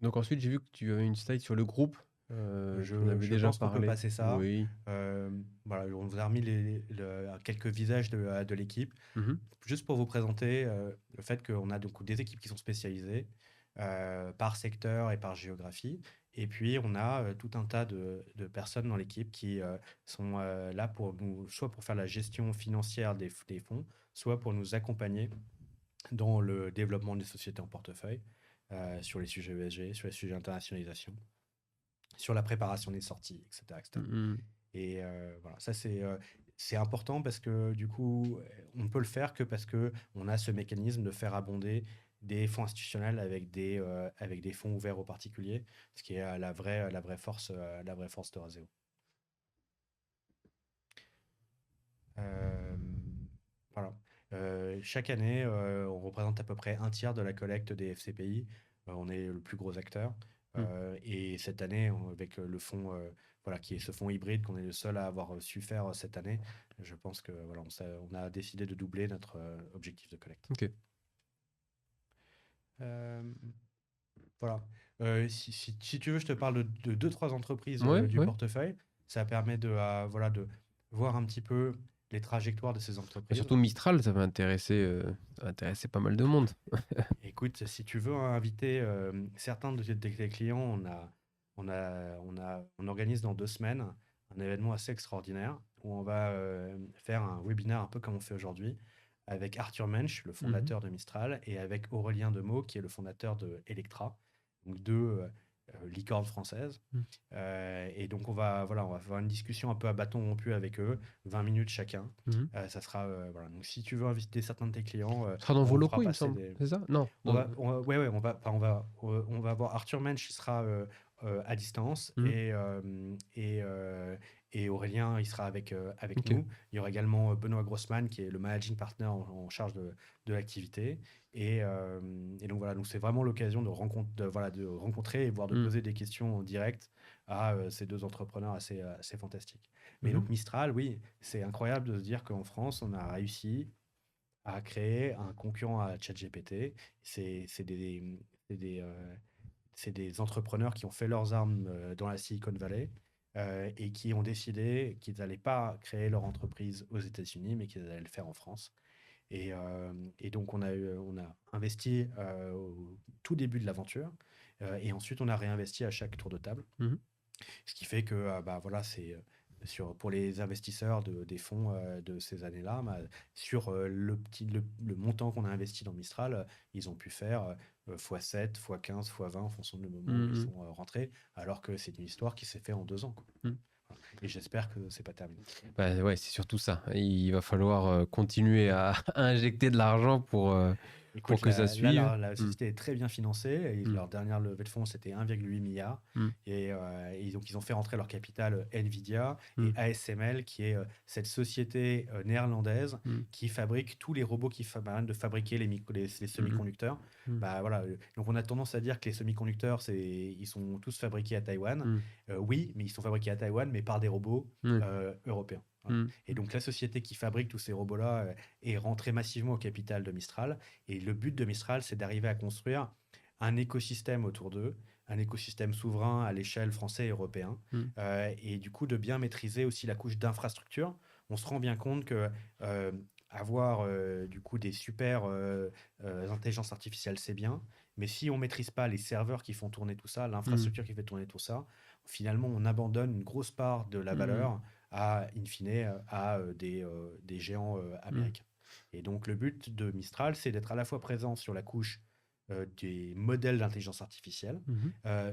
Donc ensuite, j'ai vu que tu avais une slide sur le groupe. Tu en avais
Je
déjà
pense qu'on peut
parlé.
passer ça.
Oui.
Voilà, on vous a remis quelques visages de l'équipe.
Mhm.
Juste pour vous présenter le fait qu'on a donc des équipes qui sont spécialisées par secteur et par géographie. Et puis, on a tout un tas de personnes dans l'équipe qui sont là pour nous, soit pour faire la gestion financière des fonds, soit pour nous accompagner dans le développement des sociétés en portefeuille, sur les sujets ESG, sur les sujets d'internationalisation, sur la préparation des sorties, etc. etc.
Mhm.
Et voilà, ça c'est important parce que du coup, on ne peut le faire que parce qu'on a ce mécanisme de faire abonder des fonds institutionnels avec des fonds ouverts aux particuliers, ce qui est la vraie force de Raseo. Voilà. Chaque année, on représente à peu près un tiers de la collecte des FCPI. On est le plus gros acteur. Et cette année, avec le fonds, voilà, qui est ce fonds hybride qu'on est le seul à avoir su faire cette année, je pense que voilà, on a décidé de doubler notre objectif de collecte.
Ok.
Voilà. Si tu veux, je te parle de 2-3 entreprises
Ouais,
du
ouais.
portefeuille. Ça permet voilà, de voir un petit peu les trajectoires de ces
Et
entreprises.
surtout Mistral, ça va intéresser pas mal de monde.
Écoute, si tu veux inviter certains de tes clients, on organise dans 2 semaines un événement assez extraordinaire où on va faire un webinaire un peu comme on fait aujourd'hui avec Arthur Mensch, le fondateur de Mistral, et avec Aurélien Demeaux, qui est le fondateur de Electra, donc deux licornes françaises. Et donc on va faire une discussion un peu à bâton rompu avec eux, 20 minutes chacun. Ça sera voilà. Donc si tu veux inviter certains de tes clients,
Ce sera dans
on
vos
vous fera
locaux, il me
passer
semble.
des.
C'est ça? Non.
Ouais, on va voir Arthur Mensch, il sera à distance,
Mhm.
et Aurélien, il sera avec
Ok.
nous. Il y aura également Benoît Grossman, qui est le managing partner en charge de l'activité. Et donc voilà, donc c'est vraiment l'occasion de rencontrer et voire de
Mhm.
poser des questions en direct à ces deux entrepreneurs assez fantastiques. Mais
Mhm.
donc Mistral, oui, c'est incroyable de se dire qu'en France, on a réussi à créer un concurrent à ChatGPT. C'est des entrepreneurs qui ont fait leurs armes dans la Silicon Valley et qui ont décidé qu'ils n'allaient pas créer leur entreprise aux États-Unis, mais qu'ils allaient le faire en France. Et donc, on a investi au tout début de l'aventure et ensuite, on a réinvesti à chaque tour de table.
Mhm.
Ce qui fait que voilà, c'est pour les investisseurs des fonds de ces années-là, sur le montant qu'on a investi dans Mistral, ils ont pu faire x7, x15, x20 en fonction du moment où ils sont rentrés, alors que c'est une histoire qui s'est faite en 2 ans, quoi.
Mhm.
Et j'espère que c'est pas terminé.
Bah ouais, c'est surtout ça. Il va falloir continuer à injecter de l'argent pour
Écoute,
que ça suive.
la société est très bien financée. Et leur dernière levée de fonds, c'était 1,8 milliard. Et donc, ils ont fait rentrer leur capital Nvidia et ASML, qui est cette société néerlandaise qui fabrique tous les robots qui permettent de fabriquer les semi-conducteurs. Bah, voilà. Donc, on a tendance à dire que les semi-conducteurs, ils sont tous fabriqués à Taïwan. Oui, mais ils sont fabriqués à Taïwan, mais par des robots européens. Voilà. Et donc, la société qui fabrique tous ces robots-là est rentrée massivement au capital de Mistral. Et le but de Mistral, c'est d'arriver à construire un écosystème autour d'eux, un écosystème souverain à l'échelle français et européen, et du coup de bien maîtriser aussi la couche d'infrastructure. On se rend bien compte que avoir du coup des super intelligences artificielles, c'est bien, mais si on maîtrise pas les serveurs qui font tourner tout ça, l'infrastructure qui fait tourner tout ça, finalement on abandonne une grosse part de la valeur in fine à des géants américains. Et donc le but de Mistral, c'est d'être à la fois présent sur la couche des modèles d'intelligence artificielle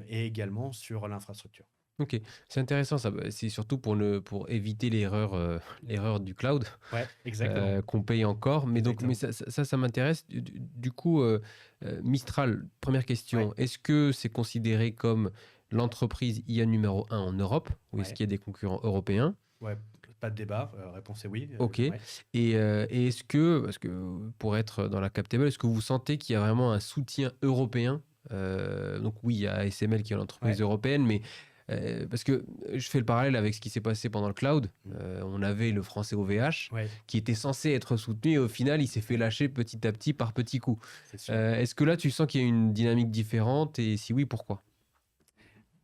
et également sur l'infrastructure.
Ok, c'est intéressant ça. C'est surtout pour éviter l'erreur du cloud
Ouais, exactement.
qu'on paye encore. Mais donc, mais ça m'intéresse. Du coup, Mistral, première question.
Ouais.
Est-ce que c'est considéré comme l'entreprise IA numéro 1 en Europe, ou est-ce
Ouais.
qu'il y a des concurrents européens?
Ouais, pas de débat. Réponse est oui.
Ok.
Ouais.
Et est-ce que, parce que pour être dans la cap table, est-ce que vous sentez qu'il y a vraiment un soutien européen? Donc oui, il y a ASML qui est l'entreprise
Ouais.
européenne, mais parce que je fais le parallèle avec ce qui s'est passé pendant le cloud.
Mm.
On avait le français OVH
Ouais,
qui était censé être soutenu et au final, il s'est fait lâcher petit à petit par petits coups.
c'est sûr.
Est-ce que là, tu sens qu'il y a une dynamique différente et si oui, pourquoi?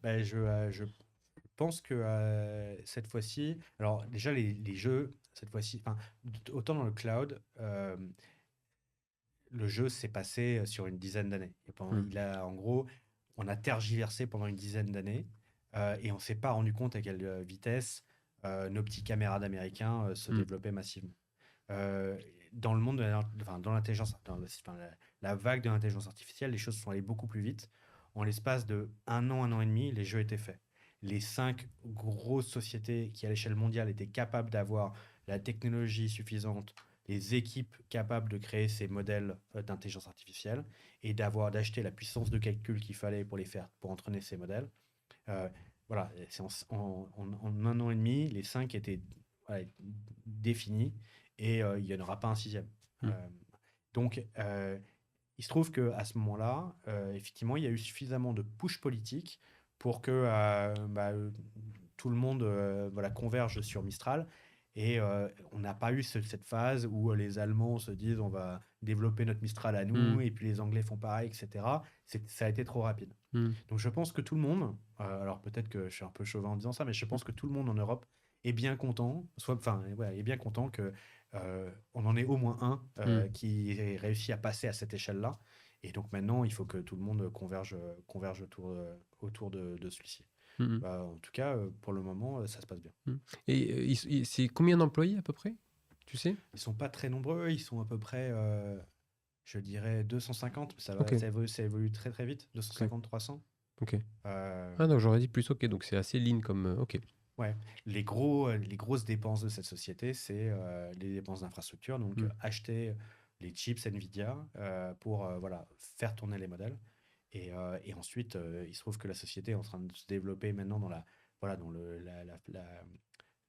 Ben, je pense que cette fois-ci, alors déjà les jeux, cette fois-ci, enfin, autant dans le cloud, le jeu s'est passé sur une dizaine d'années.
Hmm.
Il a, en gros, on a tergiversé pendant une dizaine d'années et on s'est pas rendu compte à quelle vitesse nos petits camarades américains se
Hmm.
développaient massivement. Euh, dans le monde enfin, dans l'intelligence, enfin, la vague de l'intelligence artificielle, les choses sont allées beaucoup plus vite. En l'espace de un an et demi, les jeux étaient faits. Les 5 grosses sociétés qui, à l'échelle mondiale, étaient capables d'avoir la technologie suffisante, les équipes capables de créer ces modèles d'intelligence artificielle et d'acheter la puissance de calcul qu'il fallait pour les faire, pour entraîner ces modèles. Euh, voilà, c'est en un an et demi, les 5 étaient voilà, définis et il n'y en aura pas un sixième.
Hmm.
Donc, il se trouve qu'à ce moment-là, effectivement, il y a eu suffisamment de push politique pour que tout le monde voilà, converge sur Mistral. Et on n'a pas eu cette phase où les Allemands se disent on va développer notre Mistral à
Hmm.
nous, et puis les Anglais font pareil, etc. Ça a été trop rapide.
Hmm.
Donc je pense que tout le monde, alors peut-être que je suis un peu chauvin en disant ça, mais je pense que tout le monde en Europe est bien content, est bien content que on en ait au moins un
Hmm.
qui ait réussi à passer à cette échelle-là. Et donc maintenant, il faut que tout le monde converge autour de celui-ci.
Hmm.
En tout cas, pour le moment, ça se passe bien.
Hmm. Et c'est combien d'employés à peu près? Tu sais?
Ils sont pas très nombreux, ils sont à peu près, je dirais 250,
Ok,
ça évolue très très vite,
ok,
250, 300.
ok.
Euh,
Ah non, j'aurais dit plus ok, donc c'est assez lean comme. Ok.
Ouais, les grosses dépenses de cette société, c'est les dépenses d'infrastructure, donc
Hmm.
acheter les chips Nvidia pour voilà, faire tourner les modèles. Et ensuite, il se trouve que la société est en train de se développer maintenant voilà, dans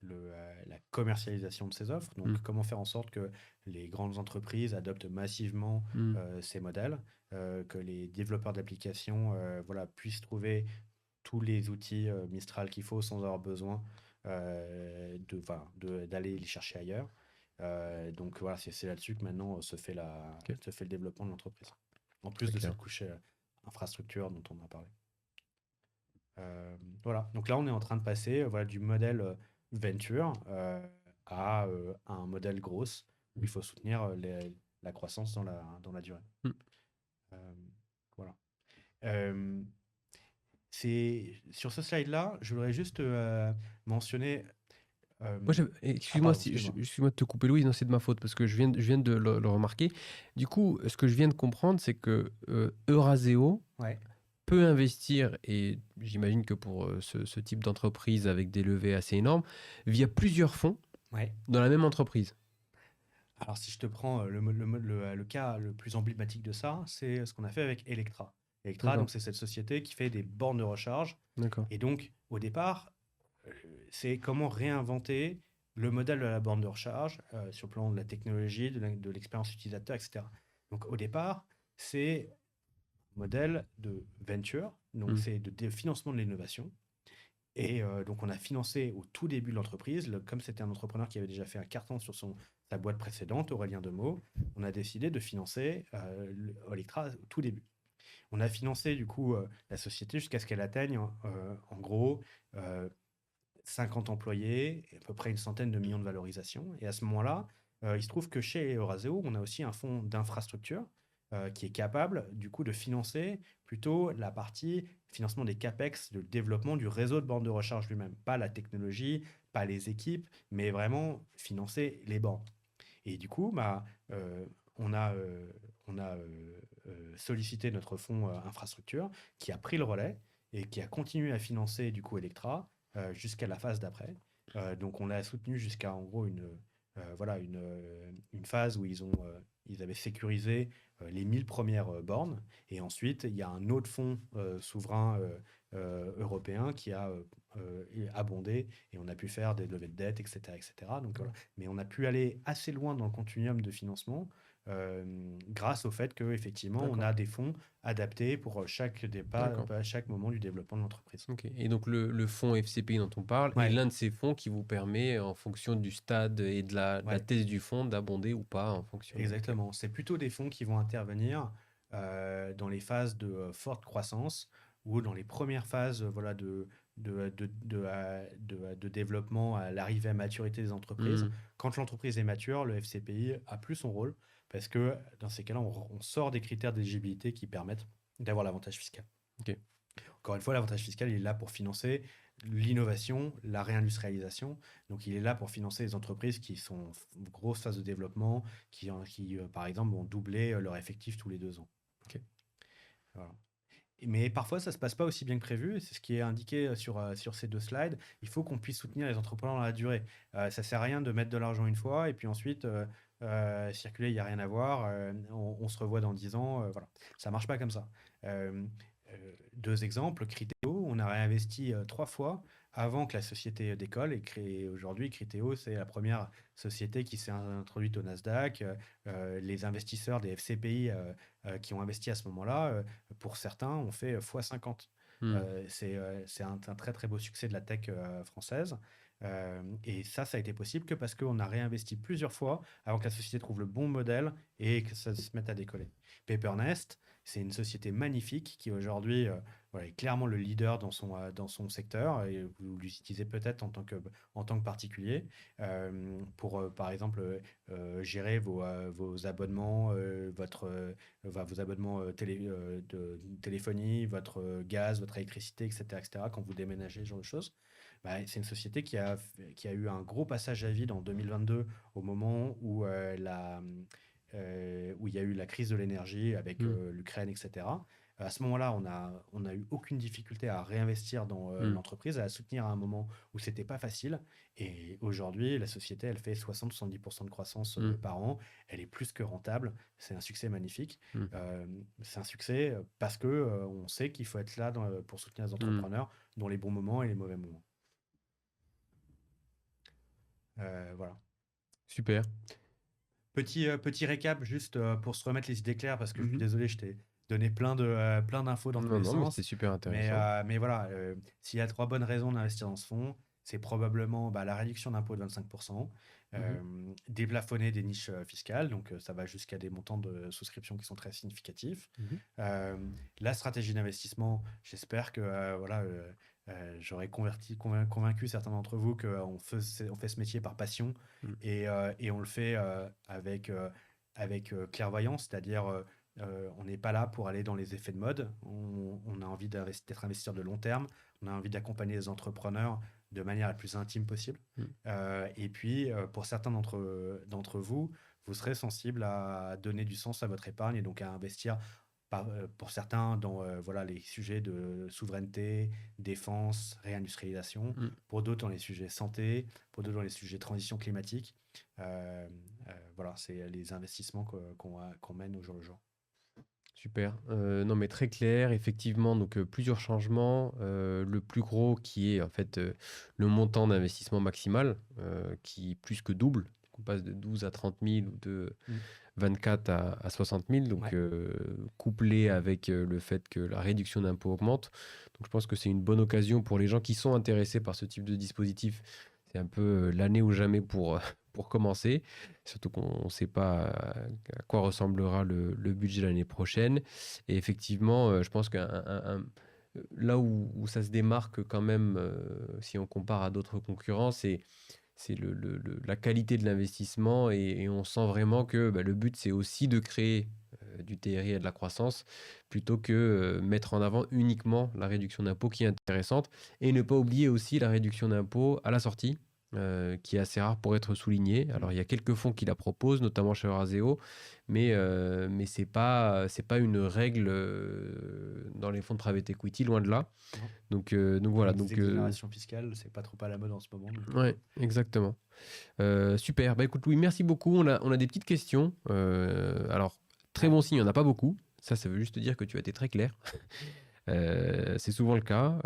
la commercialisation de ses offres. Donc,
Hmm.
comment faire en sorte que les grandes entreprises adoptent massivement
Hmm.
ces modèles, que les développeurs d'applications voilà, puissent trouver tous les outils Mistral qu'il faut sans avoir besoin d'aller les chercher ailleurs. Donc voilà, c'est là-dessus que maintenant
Ok,
se fait le développement de l'entreprise. En plus
très
de
clair.
cette couche infrastructure dont on a parlé. Voilà, donc là on est en train de passer voilà, du modèle venture à un modèle grosse où il faut soutenir la croissance dans la durée.
Hmm.
Euh, voilà. Euh, sur ce slide-là, je voudrais juste mentionner.
Moi,
Ah,
excuse-moi
pardon, excuse-moi.
excuse-moi de te couper, Louise, non, c'est de ma faute parce que je viens de le remarquer. Du coup, ce que je viens de comprendre, c'est que Euraseo
Ouais,
peut investir, et j'imagine que pour ce type d'entreprise avec des levées assez énormes, via plusieurs fonds
ouais.
dans la même entreprise.
Alors, si je te prends le cas le plus emblématique de ça, c'est ce qu'on a fait avec Electra. Electra,
D'accord,
donc, c'est cette société qui fait des bornes de recharge.
d'accord.
Et donc, au départ, euh, c'est comment réinventer le modèle de la borne de recharge sur le plan de la technologie, de l'expérience utilisateur, etc. Donc, au départ, c'est un modèle de venture, donc
Hmm.
c'est de financement de l'innovation. Et donc, on a financé au tout début de l'entreprise, comme c'était un entrepreneur qui avait déjà fait un carton sur sa boîte précédente, Aurélien Demeaux, on a décidé de financer Electra au tout début. On a financé du coup la société jusqu'à ce qu'elle atteigne en gros 50 employés, et à peu près une centaine de millions de valorisation. Et à ce moment-là, il se trouve que chez Euraseo, on a aussi un fonds d'infrastructure qui est capable du coup de financer plutôt la partie financement des CAPEX, de développement du réseau de bornes de recharge lui-même. Pas la technologie, pas les équipes, mais vraiment financer les bornes. Et du coup, euh, on a, euh, on a sollicité notre fonds infrastructure qui a pris le relais et qui a continué à financer du coup Electra jusqu'à la phase d'après. Donc on l'a soutenu jusqu'à en gros voilà, une phase où ils avaient sécurisé les 1000 premières bornes. Et ensuite, il y a un autre fonds souverain européen qui a abondé et on a pu faire des levées de dette, etc., etc. Donc, voilà. Mais on a pu aller assez loin dans le continuum de financement grâce au fait qu'effectivement, on
D'accord.
a des fonds adaptés pour
D'accord.
chaque moment du développement de l'entreprise.
Ok. Et donc le fonds FCPI dont on parle est
Ouais,
l'un de ces fonds qui vous permet, en fonction du stade et de la
ouais.
thèse du fonds, d'abonder ou pas en fonction. Ok.
Exactement. C'est plutôt des fonds qui vont intervenir dans les phases de forte croissance ou dans les premières phases voilà, de développement à l'arrivée à maturité des entreprises.
Hmm.
Quand l'entreprise est mature, le FCPI a plus son rôle parce que dans ces cas-là, on sort des critères d'éligibilité qui permettent d'avoir l'avantage fiscal.
Ok.
Encore une fois, l'avantage fiscal, il est là pour financer l'innovation, la réindustrialisation. Donc, il est là pour financer les entreprises qui sont en grosse phase de développement, qui par exemple, vont doubler leur effectif tous les 2 ans.
Ok.
Voilà. Mais parfois, ça ne se passe pas aussi bien que prévu, et c'est ce qui est indiqué sur ces 2 slides. Il faut qu'on puisse soutenir les entrepreneurs dans la durée. Ça ne sert à rien de mettre de l'argent une fois, et puis ensuite, circuler, il n'y a rien à voir, on se revoit dans 10 ans. Voilà. Ça ne marche pas comme ça. 2 exemples, Criteo, on a réinvesti 3 fois avant que la société décolle, et aujourd'hui, Criteo, c'est la première société qui s'est introduite au Nasdaq. Les investisseurs des FCPI qui ont investi à ce moment-là, pour certains, ont fait x50.
Hmm.
C'est un très très beau succès de la tech française. Et ça a été possible que parce qu'on a réinvesti plusieurs fois avant que la société trouve le bon modèle et que ça se mette à décoller. Papernest, c'est une société magnifique qui aujourd'hui voilà, est clairement le leader dans son secteur, et vous l'utilisez peut-être en tant que particulier pour, par exemple, gérer vos abonnements, vos abonnements de téléphonie, votre gaz, votre électricité, etc., etc., quand vous déménagez, ce genre de choses. Bah, c'est une société qui a eu un gros passage à vide en 2022 au moment où il y a eu la crise de l'énergie avec
Hmm.
l'Ukraine, etc. À ce moment-là, on a eu aucune difficulté à réinvestir dans
Hmm.
l'entreprise, à la soutenir à un moment où c'était pas facile. Et aujourd'hui, la société, elle fait 60-70% de croissance
Hmm.
par an. Elle est plus que rentable. C'est un succès magnifique.
Hmm.
C'est un succès parce que on sait qu'il faut être là pour soutenir les
Hmm.
entrepreneurs dans les bons moments et les mauvais moments. Voilà.
Super.
Petit récap, juste pour se remettre les idées claires, parce que je suis
Mhm.
désolé, je t'ai donné plein d'infos dans tous
Non,
les
non, mais c'était
sens.
super
Mais,
intéressant.
mais voilà, s'il y a 3 bonnes raisons d'investir dans ce fonds, c'est probablement la réduction d'impôt de 25%,
Mhm.
déplafonner des niches fiscales, donc ça va jusqu'à des montants de souscription qui sont très significatifs.
Mhm.
La stratégie d'investissement, j'espère que voilà, j'aurais convaincu certains d'entre vous qu'on on fait ce métier par passion
Hmm.
et on le fait avec clairvoyance, c'est-à-dire on n'est pas là pour aller dans les effets de mode, on a envie d'être investisseur de long terme, on a envie d'accompagner les entrepreneurs de manière la plus intime possible.
Hmm.
Et puis, pour certains d'entre vous, vous serez sensible à donner du sens à votre épargne et donc à investir pour certains dans voilà, les sujets de souveraineté, défense, réindustrialisation,
Hmm.
pour d'autres dans les sujets santé, pour d'autres dans les sujets transition climatique. Voilà, c'est les investissements qu'on mène au jour le jour.
Super. Non, mais très clair, effectivement, donc plusieurs changements. Le plus gros qui est en fait le montant d'investissement maximal qui plus que double. On passe de 12 à 30 000 ou de
Mm.
24 à 60 000, donc
Ouais.
couplé avec le fait que la réduction d'impôt augmente. Donc je pense que c'est une bonne occasion pour les gens qui sont intéressés par ce type de dispositif. C'est un peu l'année ou jamais pour commencer, surtout qu'on ne sait pas à quoi ressemblera le budget l'année prochaine. Et effectivement, je pense que là où ça se démarque quand même, si on compare à d'autres concurrents, c'est la qualité de l'investissement et on sent vraiment que le but, c'est aussi de créer du TRI et de la croissance plutôt que mettre en avant uniquement la réduction d'impôt qui est intéressante et ne pas oublier aussi la réduction d'impôt à la sortie. Qui est assez rare pour être soulignée. Alors, il y a quelques fonds qui la proposent, notamment chez Euraseo, mais ce n'est pas une règle dans les fonds de private equity, loin de là.
Non.
Donc voilà.
Les exonérations fiscales, c'est pas trop à la mode en ce moment. Donc,
Ouais, exactement. Super. Bah écoute, Louis, merci beaucoup. On a des petites questions. Alors, très
ouais.
bon signe, il n'y en a pas beaucoup. Ça veut juste dire que tu as été très clair. C'est souvent le cas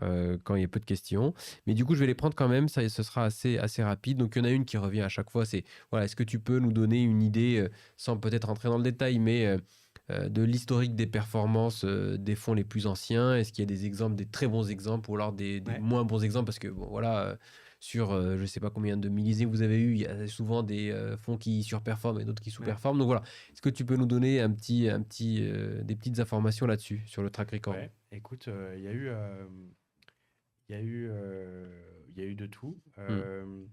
quand il y a peu de questions. Mais du coup, je vais les prendre quand même. Ça, ce sera assez rapide. Donc, il y en a une qui revient à chaque fois. C'est, voilà, est-ce que tu peux nous donner une idée, sans peut-être rentrer dans le détail, mais de l'historique des performances des fonds les plus anciens? Est-ce qu'il y a des exemples, des très bons exemples, ou alors des
Ouais.
moins bons exemples? Parce que, bon, voilà, sur je ne sais pas combien de millésimes vous avez eu, il y a souvent des fonds qui surperforment et d'autres qui
Ouais.
sous-performent. Donc voilà, est-ce que tu peux nous donner des petites informations là-dessus, sur le track record?
Ouais. Écoute, il y a eu, il y a eu de tout.
Hmm.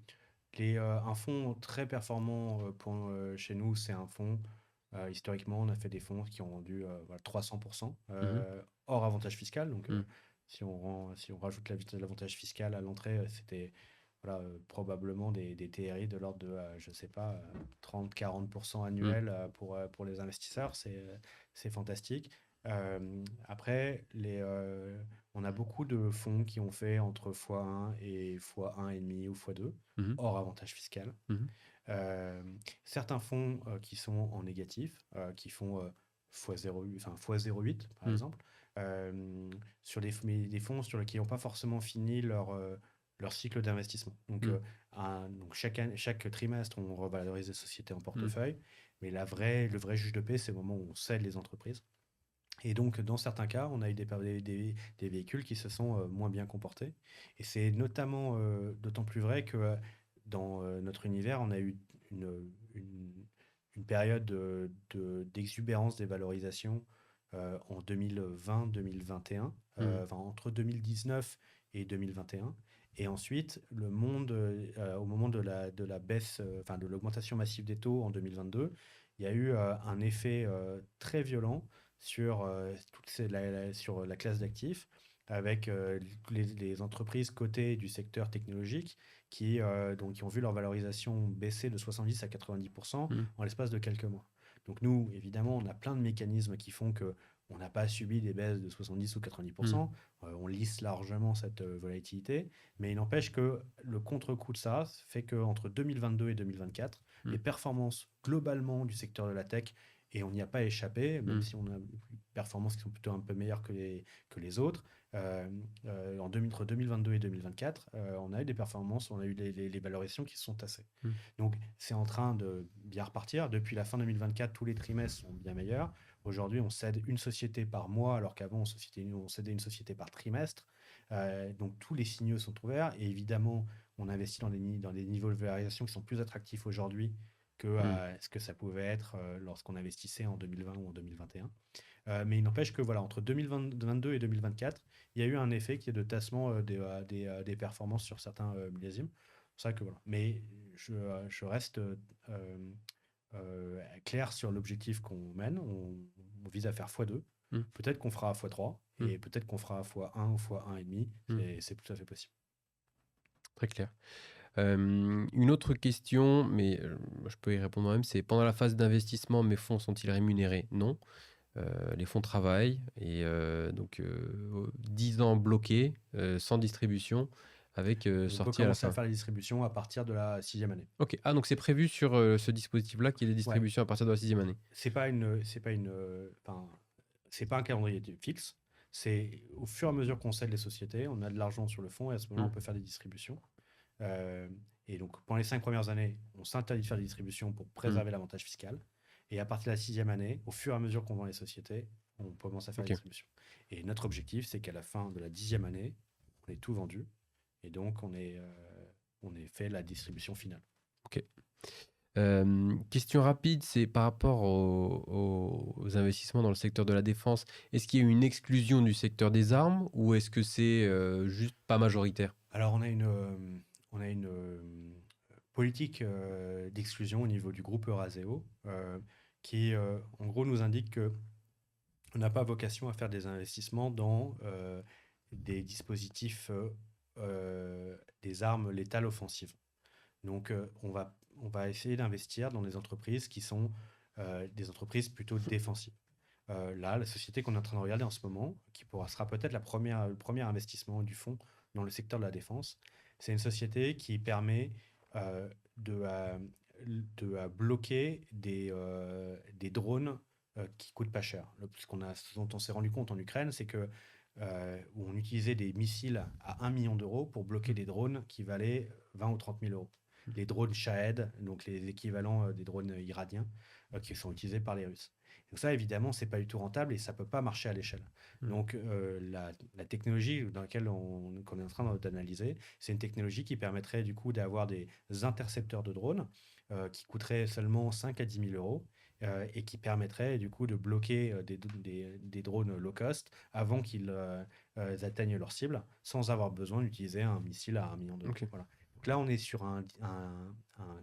Un fonds très performant chez nous, c'est un fonds. Historiquement, on a fait des fonds qui ont rendu voilà, 300%
Mhm.
hors avantage fiscal. Donc,
Hmm.
si on rajoute l'avantage fiscal à l'entrée, c'était voilà, probablement des TRI de l'ordre de, je sais pas, 30-40%
Hmm.
annuels pour les investisseurs. C'est fantastique. Après, on a beaucoup de fonds qui ont fait entre x1 et x1,5 ou x2
Mhm.
hors avantage fiscal.
Mhm.
Euh, Certains fonds qui sont en négatif, qui font x0, enfin x0,8 par
Hmm.
exemple, sur des fonds sur lesquels n'ont pas forcément fini leur cycle d'investissement.
Hmm.
Donc chaque trimestre, on revalorise les sociétés en
Hmm.
portefeuille, mais le vrai juge de paix, c'est le moment où on cède les entreprises. Et donc, dans certains cas, on a eu des véhicules qui se sont moins bien comportés. Et c'est notamment d'autant plus vrai que dans notre univers, on a eu une, une période d'exubérance des valorisations en 2020-2021,
Hmm.
enfin entre 2019 et 2021. Et ensuite, le monde, au moment de la baisse, enfin de l'augmentation massive des taux en 2022, il y a eu un effet très violent sur, sur la classe d'actifs, avec les entreprises cotées du secteur technologique qui ont vu leur valorisation baisser de 70 à 90%
Hmm.
en l'espace de quelques mois. Donc nous, évidemment, on a plein de mécanismes qui font que on n'a pas subi des baisses de 70 ou
Hmm.
90%. On lisse largement cette volatilité, mais il n'empêche que le contre-coup de ça fait qu'entre 2022 et 2024,
Hmm.
les performances globalement du secteur de la tech, et on n'y a pas échappé, même
Hmm.
si on a des performances qui sont plutôt un peu meilleures que les autres. Entre 2022 et 2024, on a eu des performances, on a eu les valorisations qui se sont tassées.
Hmm.
Donc c'est en train de bien repartir. Depuis la fin 2024, tous les trimestres sont bien meilleurs. Aujourd'hui, on cède une société par mois, alors qu'avant, on cédait une société par trimestre. Donc tous les signaux sont ouverts. Et évidemment, on investit dans des niveaux de valorisation qui sont plus attractifs aujourd'hui que
Hmm.
ce que ça pouvait être lorsqu'on investissait en 2020 ou en 2021. Mais il n'empêche que voilà, entre 2022 et 2024, il y a eu un effet qui est de tassement des performances sur certains millésimes. C'est ça que voilà. Mais je reste clair sur l'objectif qu'on mène. On vise à faire x2.
Hmm.
Peut-être qu'on fera x3
Hmm.
et peut-être qu'on fera x1 ou x1,5.
Hmm.
C'est tout à fait possible.
Très clair. Une autre question, mais je peux y répondre moi-même, c'est pendant la phase d'investissement, mes fonds sont-ils rémunérés? Non. Les fonds travaillent et donc 10 ans bloqués, sans distribution, avec
On peut
sortie à la
commencer à
fin.
faire les distributions à partir de la sixième année.
Ok, ah donc c'est prévu sur ce dispositif-là qu'il y ait des
Ouais,
distributions à partir de la 6e année.
enfin, c'est pas un calendrier fixe. C'est au fur et à mesure qu'on cède les sociétés, on a de l'argent sur le fonds et à ce moment-là,
Hmm.
on peut faire des distributions. Euh, et donc, pendant les 5 premières années, on s'interdit de faire des distributions pour
Hmm.
préserver l'avantage fiscal. Et à partir de la sixième année, au fur et à mesure qu'on vend les sociétés, on commence à faire des
Ok.
distributions. Et notre objectif, c'est qu'à la fin de la 10e année, on ait tout vendu. Et donc, on ait fait la distribution finale.
Ok. Question rapide, c'est par rapport aux investissements dans le secteur de la défense. Est-ce qu'il y a une exclusion du secteur des armes ou est-ce que c'est juste pas majoritaire?
Alors, on a une politique d'exclusion au niveau du groupe Euraseo qui, en gros, nous indique que on n'a pas vocation à faire des investissements dans des dispositifs, des armes létales offensives. Donc, on va essayer d'investir dans des entreprises qui sont des entreprises plutôt défensives. Là, la société qu'on est en train de regarder en ce moment, sera peut-être le premier investissement du fonds dans le secteur de la défense, c'est une société qui permet euh, de, euh, bloquer des drones qui coûtent pas cher. Ce dont on s'est rendu compte en Ukraine, c'est que où on utilisait des missiles à 1 million d'euros pour bloquer des drones qui valaient 20 ou 30 000 euros. Les drones Shahed, donc les équivalents des drones iraniens, qui sont utilisés par les Russes. Donc ça, évidemment, c'est pas du tout rentable et ça peut pas marcher à l'échelle. Donc la technologie dans laquelle qu'on est en train d'analyser, c'est une technologie qui permettrait du coup d'avoir des intercepteurs de drones qui coûteraient seulement 5 à 10 000 euros et qui permettrait du coup de bloquer des drones low cost avant qu'ils atteignent leur cible sans avoir besoin d'utiliser un missile à 1 million d'euros.
Ok.
Voilà. Donc là, on est sur un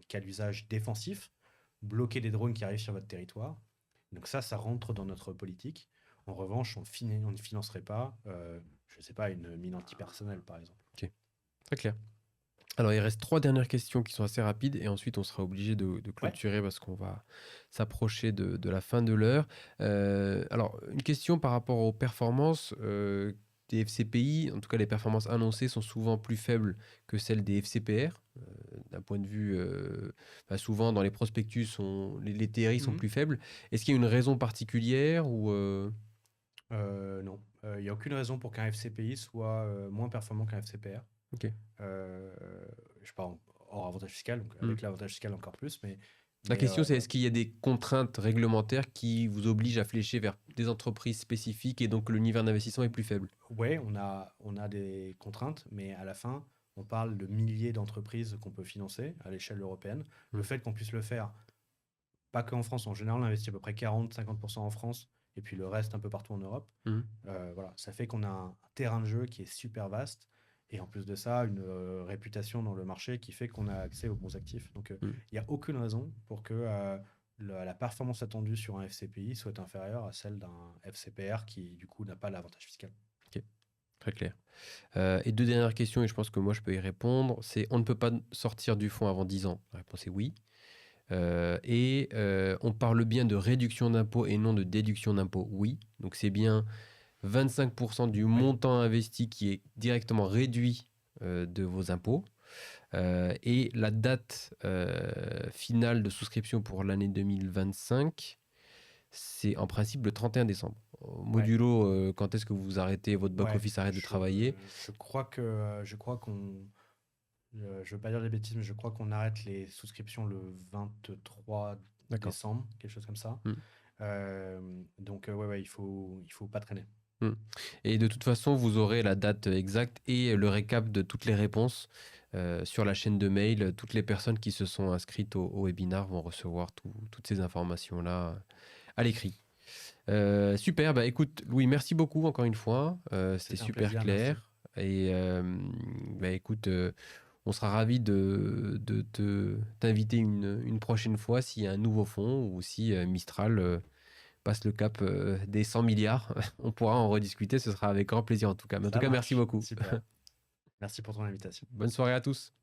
cas d'usage défensif, bloquer des drones qui arrivent sur votre territoire. Donc ça rentre dans notre politique. En revanche, on ne financerait pas, je ne sais pas, une mine antipersonnelle, par exemple.
Ok, très clair. Alors, il reste 3 dernières questions qui sont assez rapides et ensuite on sera obligé de clôturer parce qu'on va s'approcher de la fin de l'heure. Alors, une question par rapport aux performances des FCPI, en tout cas les performances annoncées sont souvent plus faibles que celles des FCPR. D'un point de vue, souvent dans les prospectus, les TRI sont plus faibles. Est-ce qu'il y a une raison particulière ou
Non, il n'y a aucune raison pour qu'un FCPI soit moins performant qu'un FCPR.
Ok.
Je parle hors avantage fiscal, donc avec l'avantage fiscal encore plus.
La question, c'est est-ce qu'il y a des contraintes réglementaires qui vous obligent à flécher vers des entreprises spécifiques et donc l'univers d'investissement est plus faible?
Oui, on a des contraintes, mais à la fin, on parle de milliers d'entreprises qu'on peut financer à l'échelle européenne. Le fait qu'on puisse le faire, pas qu'en France, en général, on investit à peu près 40-50% en France et puis le reste un peu partout en Europe. Voilà, ça fait qu'on a un terrain de jeu qui est super vaste. Et en plus de ça, une réputation dans le marché qui fait qu'on a accès aux bons actifs. Donc, il n'y a aucune raison pour que la performance attendue sur un FCPI soit inférieure à celle d'un FCPR qui, du coup, n'a pas l'avantage fiscal.
Ok, très clair. Et 2 dernières questions, et je pense que moi, je peux y répondre. C'est on ne peut pas sortir du fonds avant 10 ans. La réponse est oui. On parle bien de réduction d'impôt et non de déduction d'impôt. Oui. Donc, c'est bien 25% du montant investi qui est directement réduit de vos impôts. Et la date finale de souscription pour l'année 2025, c'est en principe le 31 décembre. Modulo, quand est-ce que vous arrêtez, votre back-office arrête de travailler?
Je crois qu'on... je ne veux pas dire des bêtises, mais je crois qu'on arrête les souscriptions le 23 décembre, quelque chose comme ça. Donc, il faut pas traîner.
Et de toute façon, vous aurez la date exacte et le récap de toutes les réponses sur la chaîne de mail. Toutes les personnes qui se sont inscrites au webinar vont recevoir toutes ces informations-là à l'écrit. Super, bah écoute Louis, merci beaucoup encore une fois. C'était super
plaisir,
clair.
merci.
Et écoute, on sera ravis de t'inviter une prochaine fois s'il y a un nouveau fonds ou si Mistral passe le cap des 100 milliards. On pourra en rediscuter, ce sera avec grand plaisir en tout cas. Mais en tout cas, merci beaucoup.
Super. Merci pour ton invitation.
Bonne soirée à tous.